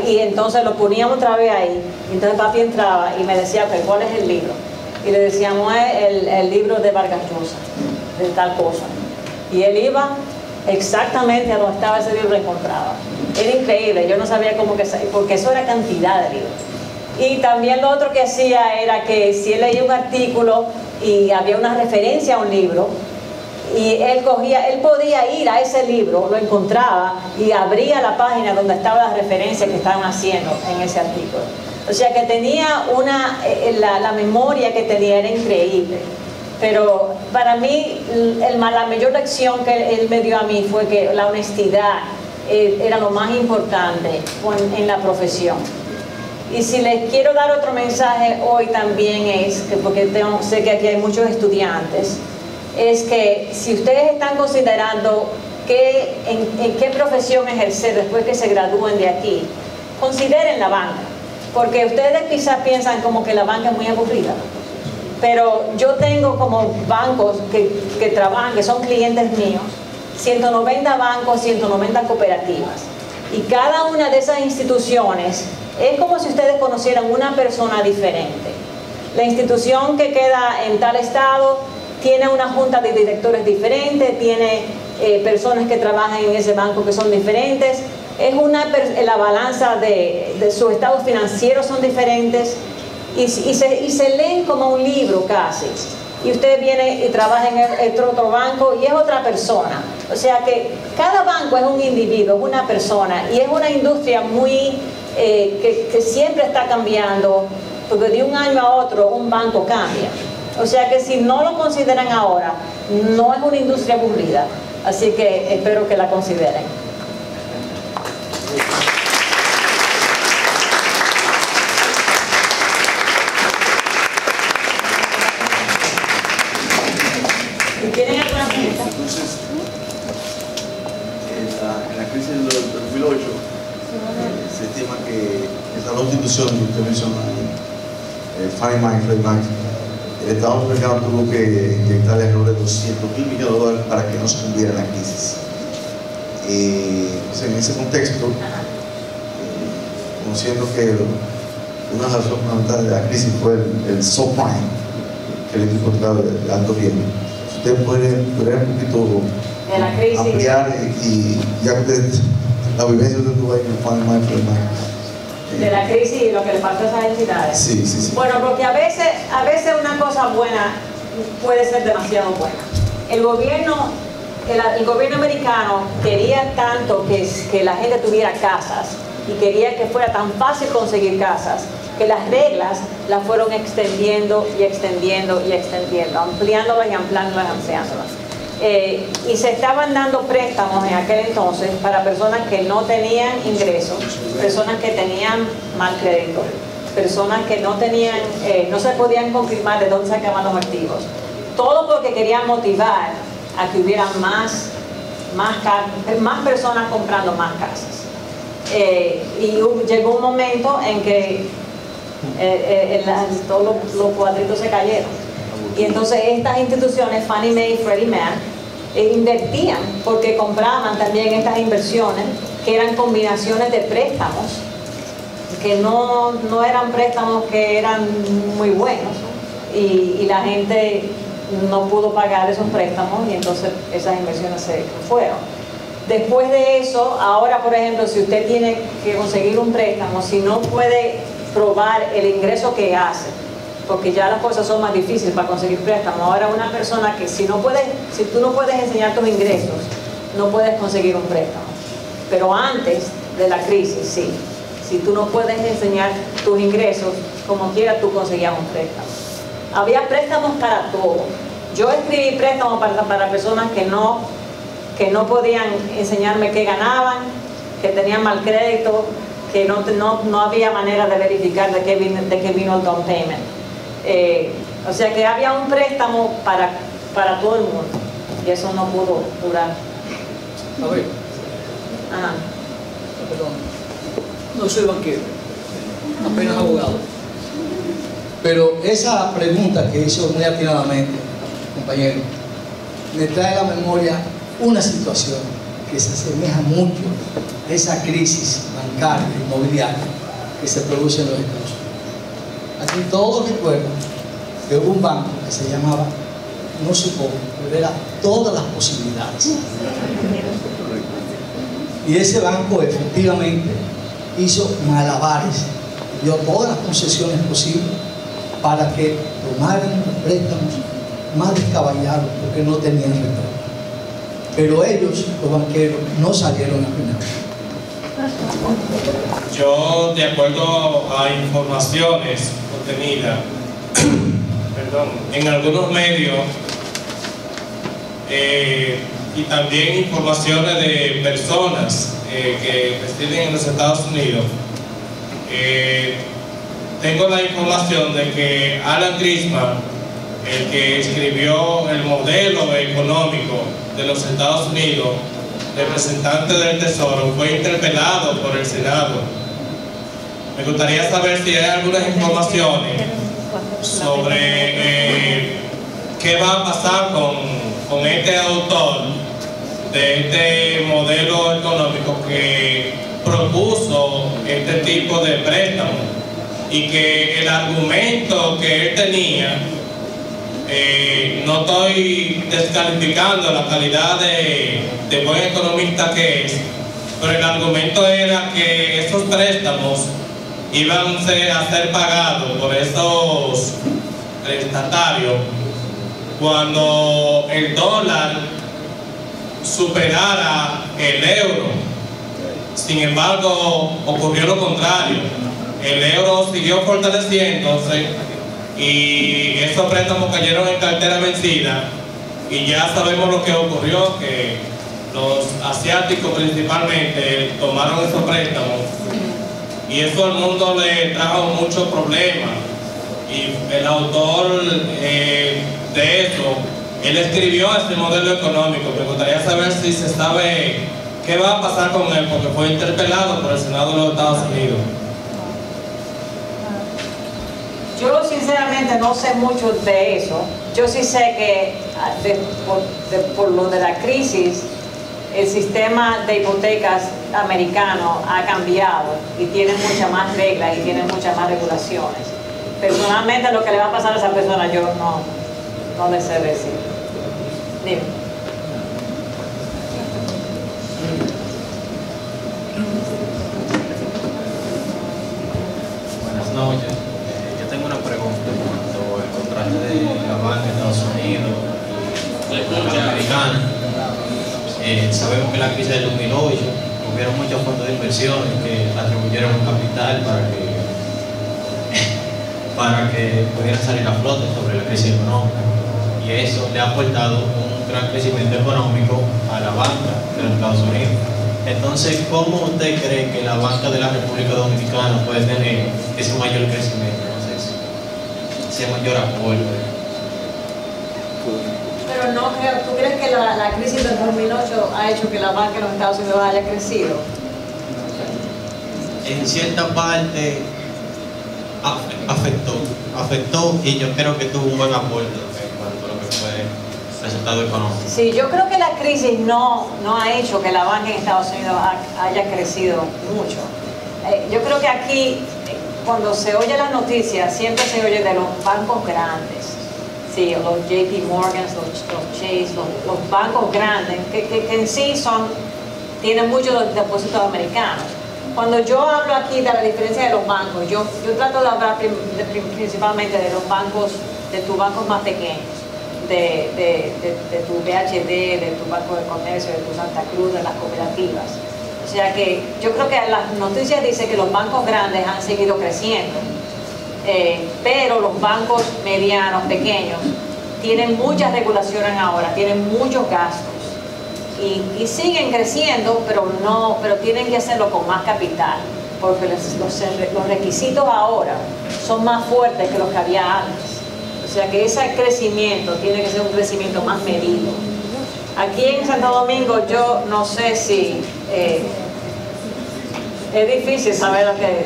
y entonces lo poníamos otra vez ahí, y entonces papi entraba y me decía, pues, ¿cuál es el libro? Y le decíamos, el libro de Vargas Llosa, de tal cosa. Y él iba exactamente a donde estaba ese libro, lo encontraba. Era increíble, yo no sabía cómo porque eso era cantidad de libros. Y también lo otro que hacía era que si él leía un artículo y había una referencia a un libro, y él podía ir a ese libro, lo encontraba y abría la página donde estaban las referencias que estaban haciendo en ese artículo. O sea que tenía la memoria que tenía era increíble. Pero para mí la mayor lección que él me dio a mí fue que la honestidad era lo más importante en la profesión. Y si les quiero dar otro mensaje hoy también es, porque sé que aquí hay muchos estudiantes, es que si ustedes están considerando en qué profesión ejercer después que se gradúen de aquí, consideren la banca. Porque ustedes quizás piensan como que la banca es muy aburrida, pero yo tengo como bancos que trabajan, que son clientes míos, 190 bancos, 190 cooperativas, y cada una de esas instituciones es como si ustedes conocieran una persona diferente. La institución que queda en tal estado tiene una junta de directores diferente, tiene personas que trabajan en ese banco que son diferentes. La balanza de sus estados financieros son diferentes y se leen como un libro casi. Y usted viene y trabaja en otro banco y es otra persona. O sea que cada banco es un individuo, es una persona, y es una industria que siempre está cambiando, porque de un año a otro un banco cambia. O sea que si no lo consideran ahora, no es una industria aburrida. Así que espero que la consideren. ¿Tienen alguna pregunta? Entonces, en la crisis del 2008, se estima que esas dos instituciones que usted menciona, Fannie Mae y Freddie Mac, el Estado americano tuvo que inyectar alrededor de $200.000 millones para que no se cumpliera la crisis. Entonces, en ese contexto, conociendo que una de las razones fundamentales de la crisis fue el subprime, que es el tipo de alto riesgo. Usted puede un poquito ampliar y ya que la vivencia que tuvo ahí en el Fannie Mae, de la crisis y lo que le pasó a esas entidades. Sí. Bueno, porque a veces una cosa buena puede ser demasiado buena. El gobierno el gobierno americano quería tanto que la gente tuviera casas y quería que fuera tan fácil conseguir casas, que las reglas las fueron extendiendo y extendiendo y extendiendo, ampliándolas y ampliándolas y ampliándolas. Y se estaban dando préstamos en aquel entonces para personas que no tenían ingresos, personas que tenían mal crédito, personas que no tenían, no se podían confirmar de dónde sacaban los activos. Todo porque querían motivar a que hubiera más personas comprando más casas. Y llegó un momento en que todos los cuadritos se cayeron. Y entonces estas instituciones, Fannie Mae y Freddie Mac, invertían porque compraban también estas inversiones que eran combinaciones de préstamos que no eran préstamos que eran muy buenos, y la gente no pudo pagar esos préstamos y entonces esas inversiones se fueron. Después de eso, ahora por ejemplo, si usted tiene que conseguir un préstamo, si no puede probar el ingreso que hace, porque ya las cosas son más difíciles para conseguir préstamos. Ahora una persona que si tú no puedes enseñar tus ingresos, no puedes conseguir un préstamo. Pero antes de la crisis, sí. Si tú no puedes enseñar tus ingresos, como quiera tú conseguías un préstamo. Había préstamos para todo. Yo escribí préstamos para personas que no podían enseñarme qué ganaban, que tenían mal crédito, que no había manera de verificar de qué vino el down payment. O sea que había un préstamo para todo el mundo, y eso no pudo durar. A ver. Ajá. Perdón. No soy banquero, apenas abogado. Pero esa pregunta que hizo muy atinadamente, compañero, me trae a la memoria una situación que se asemeja mucho a esa crisis bancaria e inmobiliaria que se produce en los Estados Unidos. Aquí todos recuerdan que hubo un banco que se llamaba, no sé cómo, pero era todas las posibilidades. Y ese banco efectivamente hizo malabares, dio todas las concesiones posibles para que tomaran los préstamos más descabellados porque no tenían retorno. Pero ellos, los banqueros, no salieron a final. Yo, de acuerdo a informaciones obtenidas en algunos medios y también informaciones de personas que residen en los Estados Unidos, tengo la información de que Alan Greenspan, el que escribió el modelo económico de los Estados Unidos, representante del Tesoro, fue interpelado por el Senado. Me gustaría saber si hay algunas informaciones sobre qué va a pasar con este autor de este modelo económico que propuso este tipo de préstamo, y que el argumento que él tenía, no estoy descalificando la calidad de buen economista que es, pero el argumento era que esos préstamos iban a ser pagados por esos prestatarios cuando el dólar superara el euro. Sin embargo, ocurrió lo contrario. El euro siguió fortaleciéndose y esos préstamos cayeron en cartera vencida, y ya sabemos lo que ocurrió, que los asiáticos principalmente tomaron esos préstamos, y eso al mundo le trajo muchos problemas. Y el autor de eso, él escribió ese modelo económico. Me gustaría saber si se sabe qué va a pasar con él, porque fue interpelado por el Senado de los Estados Unidos. Yo sinceramente no sé mucho de eso. Yo sí sé que por lo de la crisis, el sistema de hipotecas americano ha cambiado y tiene muchas más reglas y tiene muchas más regulaciones. Personalmente, lo que le va a pasar a esa persona yo no le sé decir. Dime. Buenas noches. Yo tengo una pregunta en cuanto al contrato de la banca de Estados Unidos y República Dominicana. Sabemos que en la crisis del 2008 hubieron muchos fondos de inversión que atribuyeron un capital para que pudieran salir a flote sobre la crisis económica, y eso le ha aportado un gran crecimiento económico a la banca de los Estados Unidos. Entonces, ¿cómo usted cree que la banca de la República Dominicana puede tener ese mayor crecimiento? No sé, ese mayor apoyo. Pero no creo, ¿tú crees que la crisis del 2008 ha hecho que la banca en los Estados Unidos haya crecido? En cierta parte afectó, y yo creo que tuvo un buen aporte en cuanto a lo que fue el resultado económico. Sí, yo creo que la crisis no ha hecho que la banca en Estados Unidos haya crecido mucho. Yo creo que aquí, cuando se oye las noticias, siempre se oye de los bancos grandes. Sí, los JP Morgan, los Chase, los bancos grandes, que en sí tienen muchos depósitos americanos. Cuando yo hablo aquí de la diferencia de los bancos, yo trato de hablar principalmente de los bancos, de tus bancos más pequeños, de tu BHD, de tu Banco de Comercio, de tu Santa Cruz, de las cooperativas. O sea que yo creo que las noticias dicen que los bancos grandes han seguido creciendo, pero los bancos medianos, pequeños, tienen muchas regulaciones ahora, tienen muchos gastos. Y siguen creciendo, pero tienen que hacerlo con más capital, porque los requisitos ahora son más fuertes que los que había antes. O sea que ese crecimiento tiene que ser un crecimiento más medido. Aquí en Santo Domingo yo no sé si es difícil saber lo que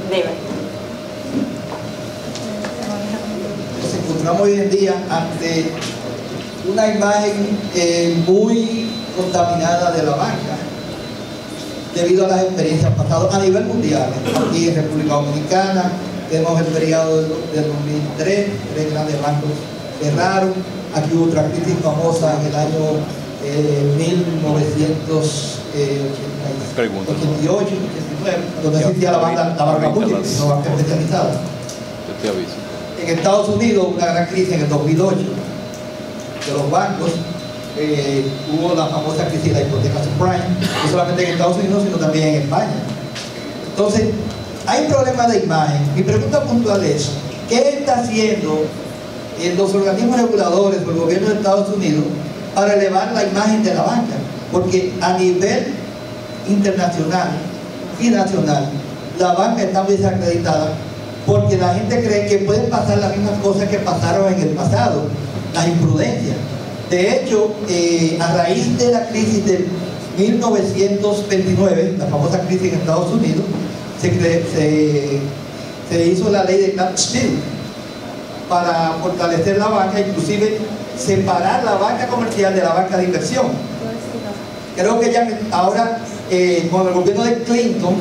dime. Nos encontramos hoy en día ante una imagen muy contaminada de la banca debido a las experiencias pasadas a nivel mundial. Aquí en República Dominicana tenemos el periodo del 2003, 3 grandes bancos cerraron. Aquí hubo otra crisis famosa en el año 1988, 89, donde existía la banca múltiple, no banca especializada. En Estados Unidos una gran crisis en el 2008 de los bancos. Hubo la famosa crisis de la hipoteca subprime, no solamente en Estados Unidos, sino también en España. Entonces, hay problemas de imagen. Mi pregunta puntual es, ¿qué está haciendo los organismos reguladores o el gobierno de Estados Unidos para elevar la imagen de la banca? Porque a nivel internacional y nacional, la banca está muy desacreditada porque la gente cree que pueden pasar las mismas cosas que pasaron en el pasado, las imprudencias. De hecho, a raíz de la crisis de 1929, la famosa crisis en Estados Unidos, se hizo la ley de Glass-Steagall para fortalecer la banca, inclusive separar la banca comercial de la banca de inversión. Creo que ya ahora, con el gobierno de Clinton,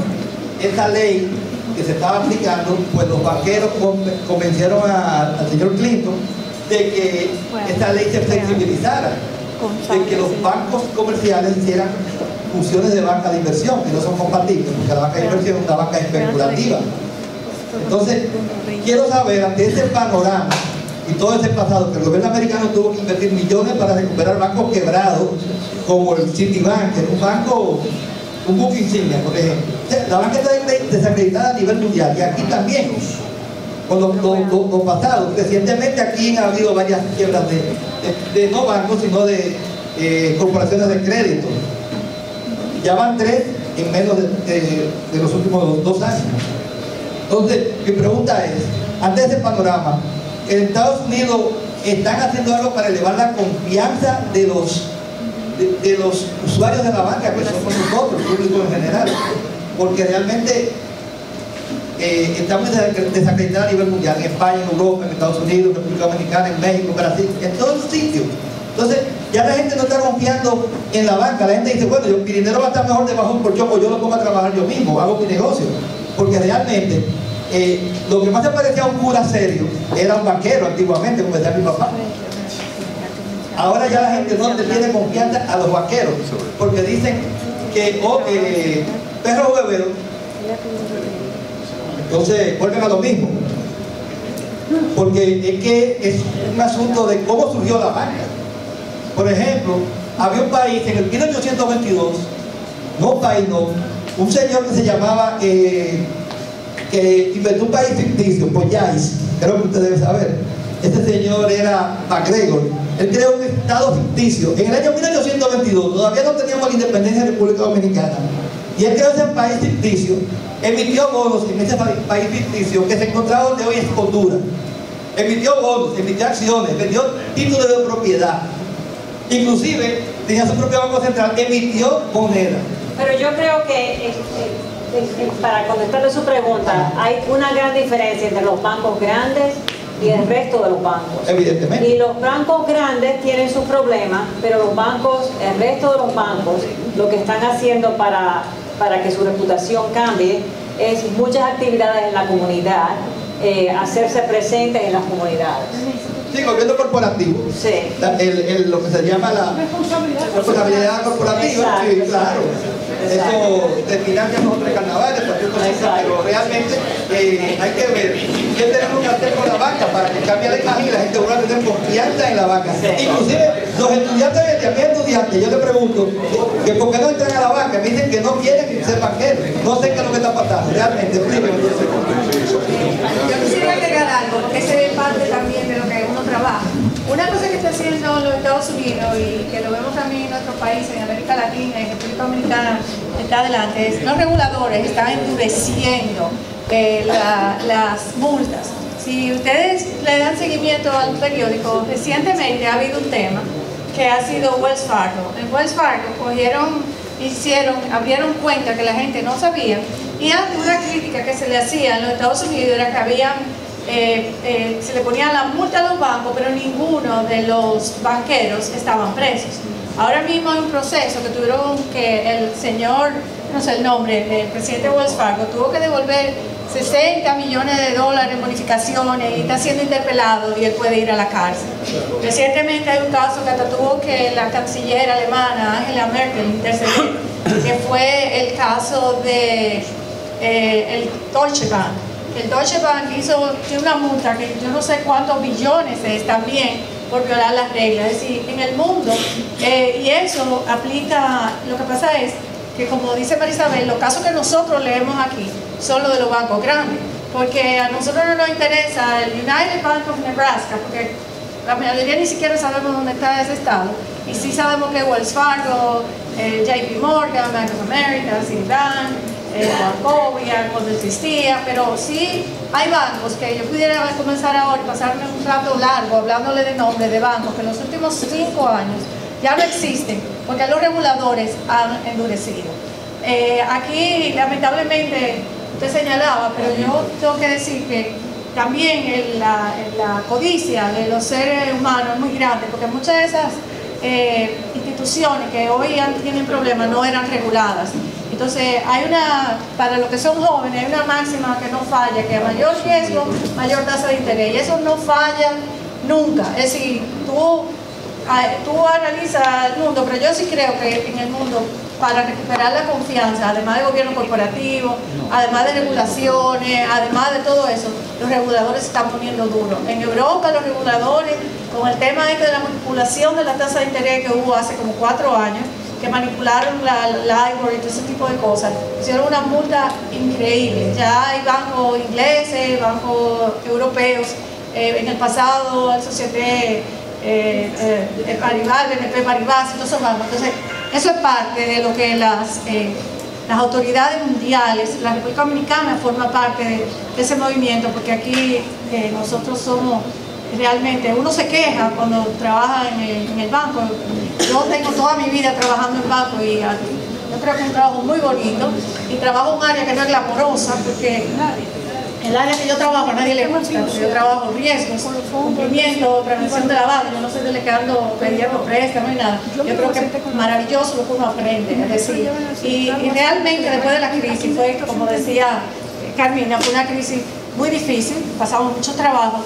esta ley que se estaba aplicando, pues los banqueros convencieron al señor Clinton de que esta ley se flexibilizara, de que los bancos comerciales hicieran funciones de banca de inversión, que no son compatibles, porque la banca de inversión es una banca especulativa. Entonces, quiero saber, ante ese panorama y todo ese pasado, que el gobierno americano tuvo que invertir millones para recuperar bancos quebrados, como el Citibank, que es un banco, un buque insignia, por ejemplo. La banca está desacreditada a nivel mundial, y aquí también. Con lo pasado, recientemente aquí ha habido varias quiebras de no bancos, sino de corporaciones de crédito. Ya van 3 en menos de los últimos 2 años. Entonces, mi pregunta es, ante ese panorama, ¿en Estados Unidos están haciendo algo para elevar la confianza de los usuarios de la banca, que somos nosotros, el público en general? Porque realmente estamos desacreditados a nivel mundial, en España, en Europa, en Estados Unidos, en República Dominicana, en México, Brasil, en todos los sitios. Entonces, ya la gente no está confiando en la banca. La gente dice, bueno, mi dinero va a estar mejor debajo de un colchón, o yo lo pongo a trabajar yo mismo, hago mi negocio. Porque realmente, lo que más se parecía a un cura serio era un banquero antiguamente, como decía mi papá. Ahora ya la gente no le tiene confianza a los banqueros, porque dicen que perro bebero. Entonces vuelven a lo mismo. porque es que es un asunto de cómo surgió la banca. Por ejemplo, había un país en el 1822, un señor que se llamaba, que inventó un país ficticio, Poyais, creo que usted debe saber. Este señor era MacGregor. Él creó un estado ficticio. En el año 1822, todavía no teníamos la independencia de la República Dominicana. Y él creó ese país ficticio, emitió bonos en ese país ficticio que se encontraba donde hoy es Honduras. Emitió bonos, emitió acciones, vendió títulos de propiedad. Inclusive tenía su propio banco central, emitió moneda. Pero yo creo que, para contestarle su pregunta, hay una gran diferencia entre los bancos grandes y el resto de los bancos. Evidentemente. Y los bancos grandes tienen sus problemas, pero los bancos, el resto de los bancos, lo que están haciendo para que su reputación cambie es muchas actividades en la comunidad, hacerse presentes en las comunidades. Sí, gobierno corporativo. Sí. Lo que se llama la responsabilidad corporativa. Sí, claro. Eso te financian los otros carnavales, pero realmente hay que ver qué tenemos que hacer con la banca para que cambie la imagen y la gente vuelva a tener confianza en la banca. Sí. Inclusive los estudiantes, a mí estudiantes, yo le pregunto que por qué no entran a la banca, me dicen que no quieren ser banqueros, no sé qué es lo que está pasando, realmente. Yo quisiera agregar algo, porque ese es parte también de lo que uno trabaja. Una cosa que está haciendo los Estados Unidos y que lo vemos también en otros países, en América Latina y República Dominicana, está adelante, es los reguladores están endureciendo las multas. Si ustedes le dan seguimiento al periódico, recientemente ha habido un tema que ha sido Wells Fargo. En Wells Fargo abrieron cuenta que la gente no sabía, y una crítica que se le hacía en los Estados Unidos era que se le ponía la multa a los bancos, pero ninguno de los banqueros estaban presos. Ahora mismo hay un proceso que tuvieron que el señor, no sé el nombre, el presidente de Wells Fargo tuvo que devolver 60 millones de dólares en bonificaciones y está siendo interpelado y él puede ir a la cárcel. Recientemente hay un caso que hasta tuvo que la canciller alemana Angela Merkel interceder, que fue el caso de el Deutsche Bank. El Deutsche Bank tiene una multa que yo no sé cuántos billones es también por violar las reglas, es decir, en el mundo, y eso aplica. Lo que pasa es que, como dice Marisabel, los casos que nosotros leemos aquí son los de los bancos grandes, porque a nosotros no nos interesa el United Bank of Nebraska, porque la mayoría ni siquiera sabemos dónde está ese estado, y sí sabemos que Wells Fargo, JP Morgan, Bank of America, Citibank, Wachovia, cuando existía, pero sí hay bancos que yo pudiera comenzar ahora y pasarme un rato largo hablándole de nombres de bancos que en los últimos 5 años ya no existen, porque los reguladores han endurecido. Aquí, lamentablemente, usted señalaba, pero yo tengo que decir que también la codicia de los seres humanos es muy grande, porque muchas de esas instituciones que hoy tienen problemas no eran reguladas. Entonces, para los que son jóvenes, hay una máxima que no falla, que a mayor riesgo, mayor tasa de interés, y eso no falla nunca. Es decir, tú analizas el mundo, pero yo sí creo que en el mundo, para recuperar la confianza, además de gobierno corporativo, además de regulaciones, además de todo eso, los reguladores se están poniendo duros. En Europa, los reguladores, con el tema de la manipulación de la tasa de interés que hubo hace como 4 años, que manipularon la LIBOR y todo ese tipo de cosas, hicieron una multa increíble. Ya hay bancos ingleses, bancos europeos, en el pasado el Société Paribas, BNP Paribas, y todos esos bancos. Entonces, eso es parte de lo que las autoridades mundiales, la República Dominicana forma parte de ese movimiento, porque aquí nosotros somos realmente, uno se queja cuando trabaja en el banco. Yo tengo toda mi vida trabajando en banco y yo creo que es un trabajo muy bonito, y trabajo en un área que no es glamorosa, porque el área que yo trabajo a nadie le gusta, porque yo trabajo riesgos, cumplimiento, prevención de lavado. Yo no soy de que ando pidiendo préstamos ni nada. Yo creo que es maravilloso lo que uno aprende, es decir, y realmente después de la crisis fue, como decía Carmina, fue una crisis muy difícil, pasamos mucho trabajo.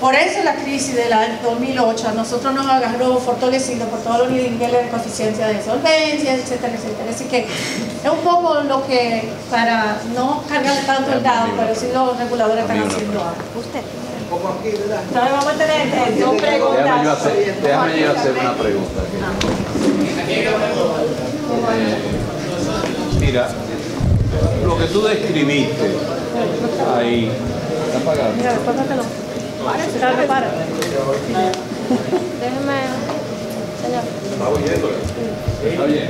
Por eso la crisis del 2008 a nosotros nos agarró fortalecido por todos los niveles de coeficiencia de solvencia, etcétera, etcétera. Así que es un poco lo que, para no cargarle tanto el dado, pero sí los reguladores están haciendo algo. Usted. como aquí, ¿verdad? Entonces vamos a tener dos preguntas. Déjame yo hacer una pregunta. Mira, lo que tú describiste ahí, está apagado. Mira, después mételo. Para. Déjeme, señor. ¿Está oyendo? ¿Está bien?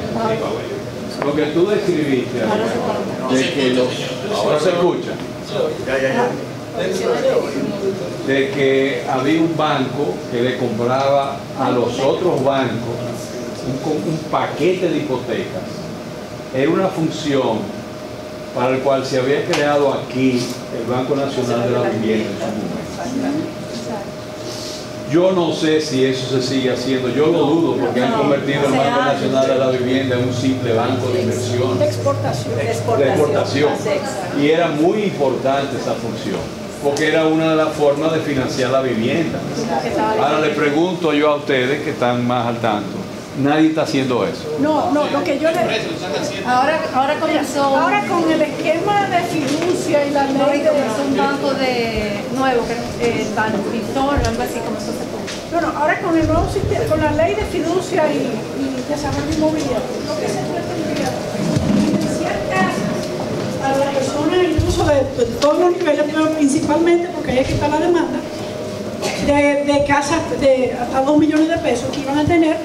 Lo que tú describiste de que ahora se escucha. De que había un banco que le compraba a los otros bancos un paquete de hipotecas. Era una función para el cual se había creado aquí el Banco Nacional de la Vivienda en su momento. Yo no sé si eso se sigue haciendo, yo lo dudo porque han convertido el Banco Nacional de la Vivienda en un simple banco de inversión, de exportación. Y era muy importante esa función, porque era una de las formas de financiar la vivienda. Ahora le pregunto yo a ustedes que están más al tanto, nadie está haciendo eso. No, lo que yo le... Ahora con el esquema de fiducia y la ley de... Es un banco nuevo, que es Victor, algo así como eso se pone. No, ahora con el nuevo sistema, con la ley de fiducia y desarrollo inmobiliario, lo que se pretendía financiar casas para las personas incluso de todos los niveles, pero principalmente porque ahí es que está la demanda, de casas de hasta 2 millones de pesos que iban a tener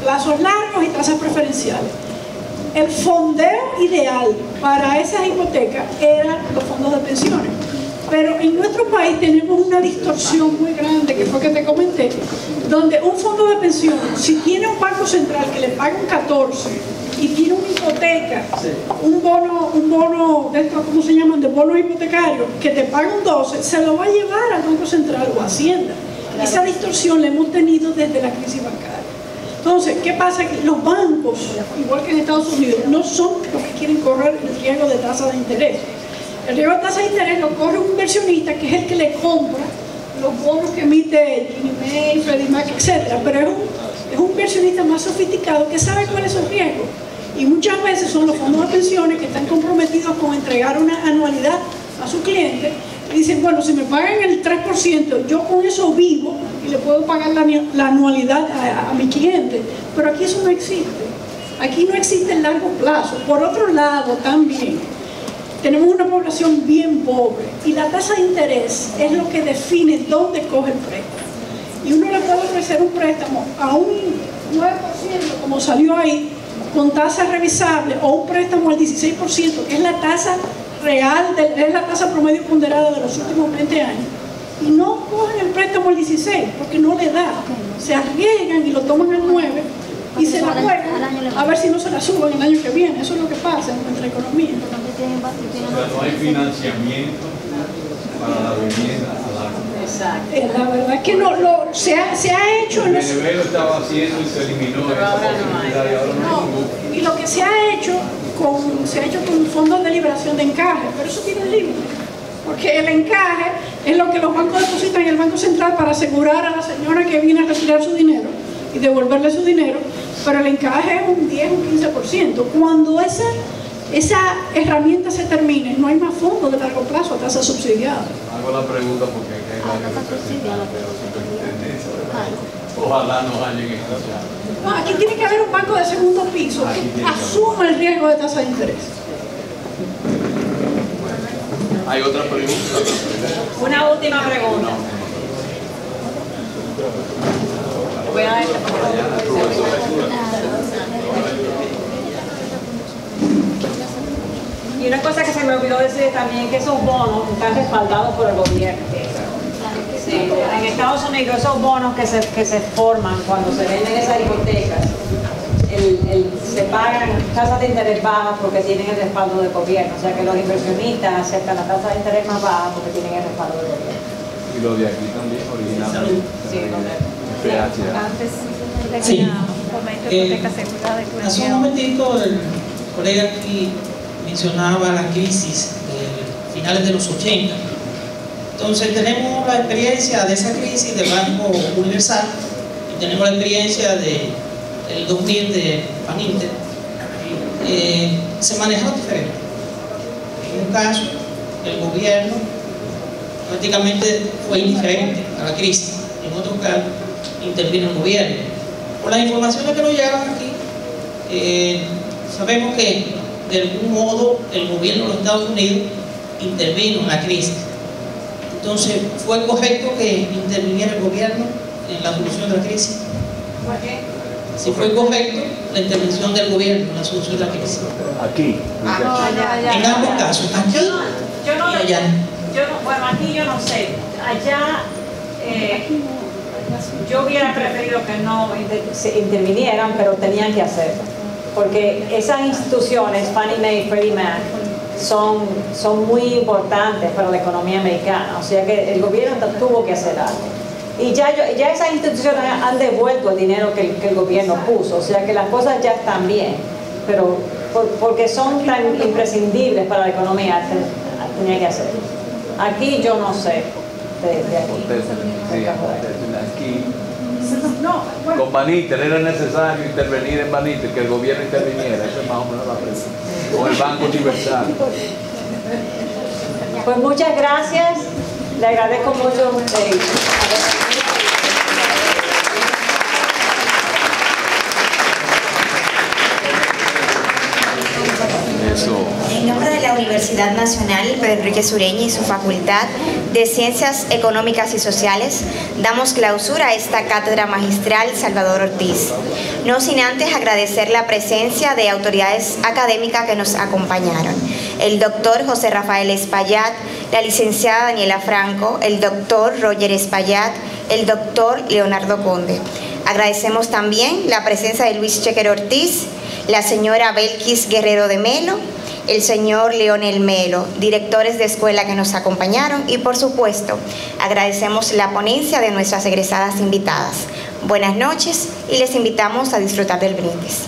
plazos largos y tasas preferenciales. El fondeo ideal para esas hipotecas eran los fondos de pensiones. Pero en nuestro país tenemos una distorsión muy grande, que fue que te comenté, donde un fondo de pensión, si tiene un banco central que le paga un 14 y tiene una hipoteca, un bono de estos, ¿cómo se llaman?, de bono hipotecario, que te paga un 12, se lo va a llevar al Banco Central o a Hacienda. Esa distorsión la hemos tenido desde la crisis bancaria. Entonces, ¿qué pasa? Que los bancos, igual que en Estados Unidos, no son los que quieren correr el riesgo de tasa de interés. El riesgo de tasa de interés lo corre un inversionista, que es el que le compra los bonos que emite Ginnie Mae, Freddie Mac, etc. Pero es un inversionista más sofisticado que sabe cuáles son los riesgos. Y muchas veces son los fondos de pensiones que están comprometidos con entregar una anualidad a su cliente. Y dicen, bueno, si me pagan el 3%, yo con eso vivo y le puedo pagar la anualidad a mi cliente. Pero aquí eso no existe. Aquí no existe el largo plazo. Por otro lado, también, tenemos una población bien pobre y la tasa de interés es lo que define dónde coge el préstamo. Y uno le puede ofrecer un préstamo a un 9%, como salió ahí, con tasa revisable, o un préstamo al 16%, que es la tasa real, es la tasa promedio ponderada de los últimos 20 años. Y no cogen el préstamo al 16, porque no le da. Se arriesgan y lo toman al 9 y se la juegan a ver si no se la suban el año que viene. Eso es lo que pasa en nuestra economía. O sea, no hay financiamiento para la vivienda a largo plazo. La verdad es que se ha hecho en el Venezuela estaba haciendo y se eliminó esa posibilidad y ahora no hay ningún. Y lo que se ha hecho con fondos de liberación de encaje, pero eso tiene límite, porque el encaje es lo que los bancos depositan en el Banco Central para asegurar a la señora que viene a retirar su dinero y devolverle su dinero, pero el encaje es un 10, un 15%. Cuando esa herramienta se termine, no hay más fondos de largo plazo a tasa subsidiada. Hago la pregunta porque hay varios representantes de los superintendentes. Ojalá nos hayan escuchado. No, aquí tiene que haber un banco de segundo piso que asuma el riesgo de tasa de interés. ¿Hay otra pregunta? Una última pregunta. Voy a ver. Y una cosa que se me olvidó decir también, que esos bonos están respaldados por el gobierno. Sí, en Estados Unidos esos bonos que se forman cuando se venden esas hipotecas, se pagan tasas de interés bajas porque tienen el respaldo del gobierno. O sea que los inversionistas aceptan la tasa de interés más baja porque tienen el respaldo del gobierno. Y lo de aquí también, originalmente. Sí, hace un momentito el colega aquí mencionaba la crisis de finales de los 80. Entonces tenemos la experiencia de esa crisis del Banco Universal y tenemos la experiencia del 2000 de Baninter. Se manejó diferente. En un caso, el gobierno prácticamente fue indiferente a la crisis. En otros casos intervino el gobierno. Por las informaciones que nos llegan aquí, sabemos que de algún modo el gobierno de los Estados Unidos intervino en la crisis. Entonces, ¿fue correcto que interviniera el gobierno en la solución de la crisis? ¿Por qué? Si fue correcto la intervención del gobierno en la solución de la crisis. Aquí. En ambos casos, aquí y allá. Bueno, aquí yo no sé. Allá yo hubiera preferido que no se intervinieran, pero tenían que hacerlo. Porque esas instituciones, Fannie Mae y Freddie Mac, son muy importantes para la economía americana. O sea que el gobierno tuvo que hacer algo. Y ya esas instituciones han devuelto el dinero que el gobierno puso. O sea que las cosas ya están bien. Pero porque son tan imprescindibles para la economía, tenía que hacerlo. Aquí yo no sé. Con Baniter era necesario intervenir en Baniter, que el gobierno interviniera. Eso es más o menos la pregunta. Con el Banco Universal. Pues muchas gracias. Le agradezco mucho. En nombre de la Universidad Nacional Pedro Enríquez Ureña y su Facultad de Ciencias Económicas y Sociales, damos clausura a esta cátedra magistral Salvador Ortiz. No sin antes agradecer la presencia de autoridades académicas que nos acompañaron. El doctor José Rafael Espaillat, la licenciada Daniela Franco, el doctor Roger Espaillat, el doctor Leonardo Conde. Agradecemos también la presencia de Luis Chequer Ortiz, la señora Belkis Guerrero de Melo, el señor Leonel Melo, directores de escuela que nos acompañaron y por supuesto agradecemos la ponencia de nuestras egresadas invitadas. Buenas noches y les invitamos a disfrutar del brindis.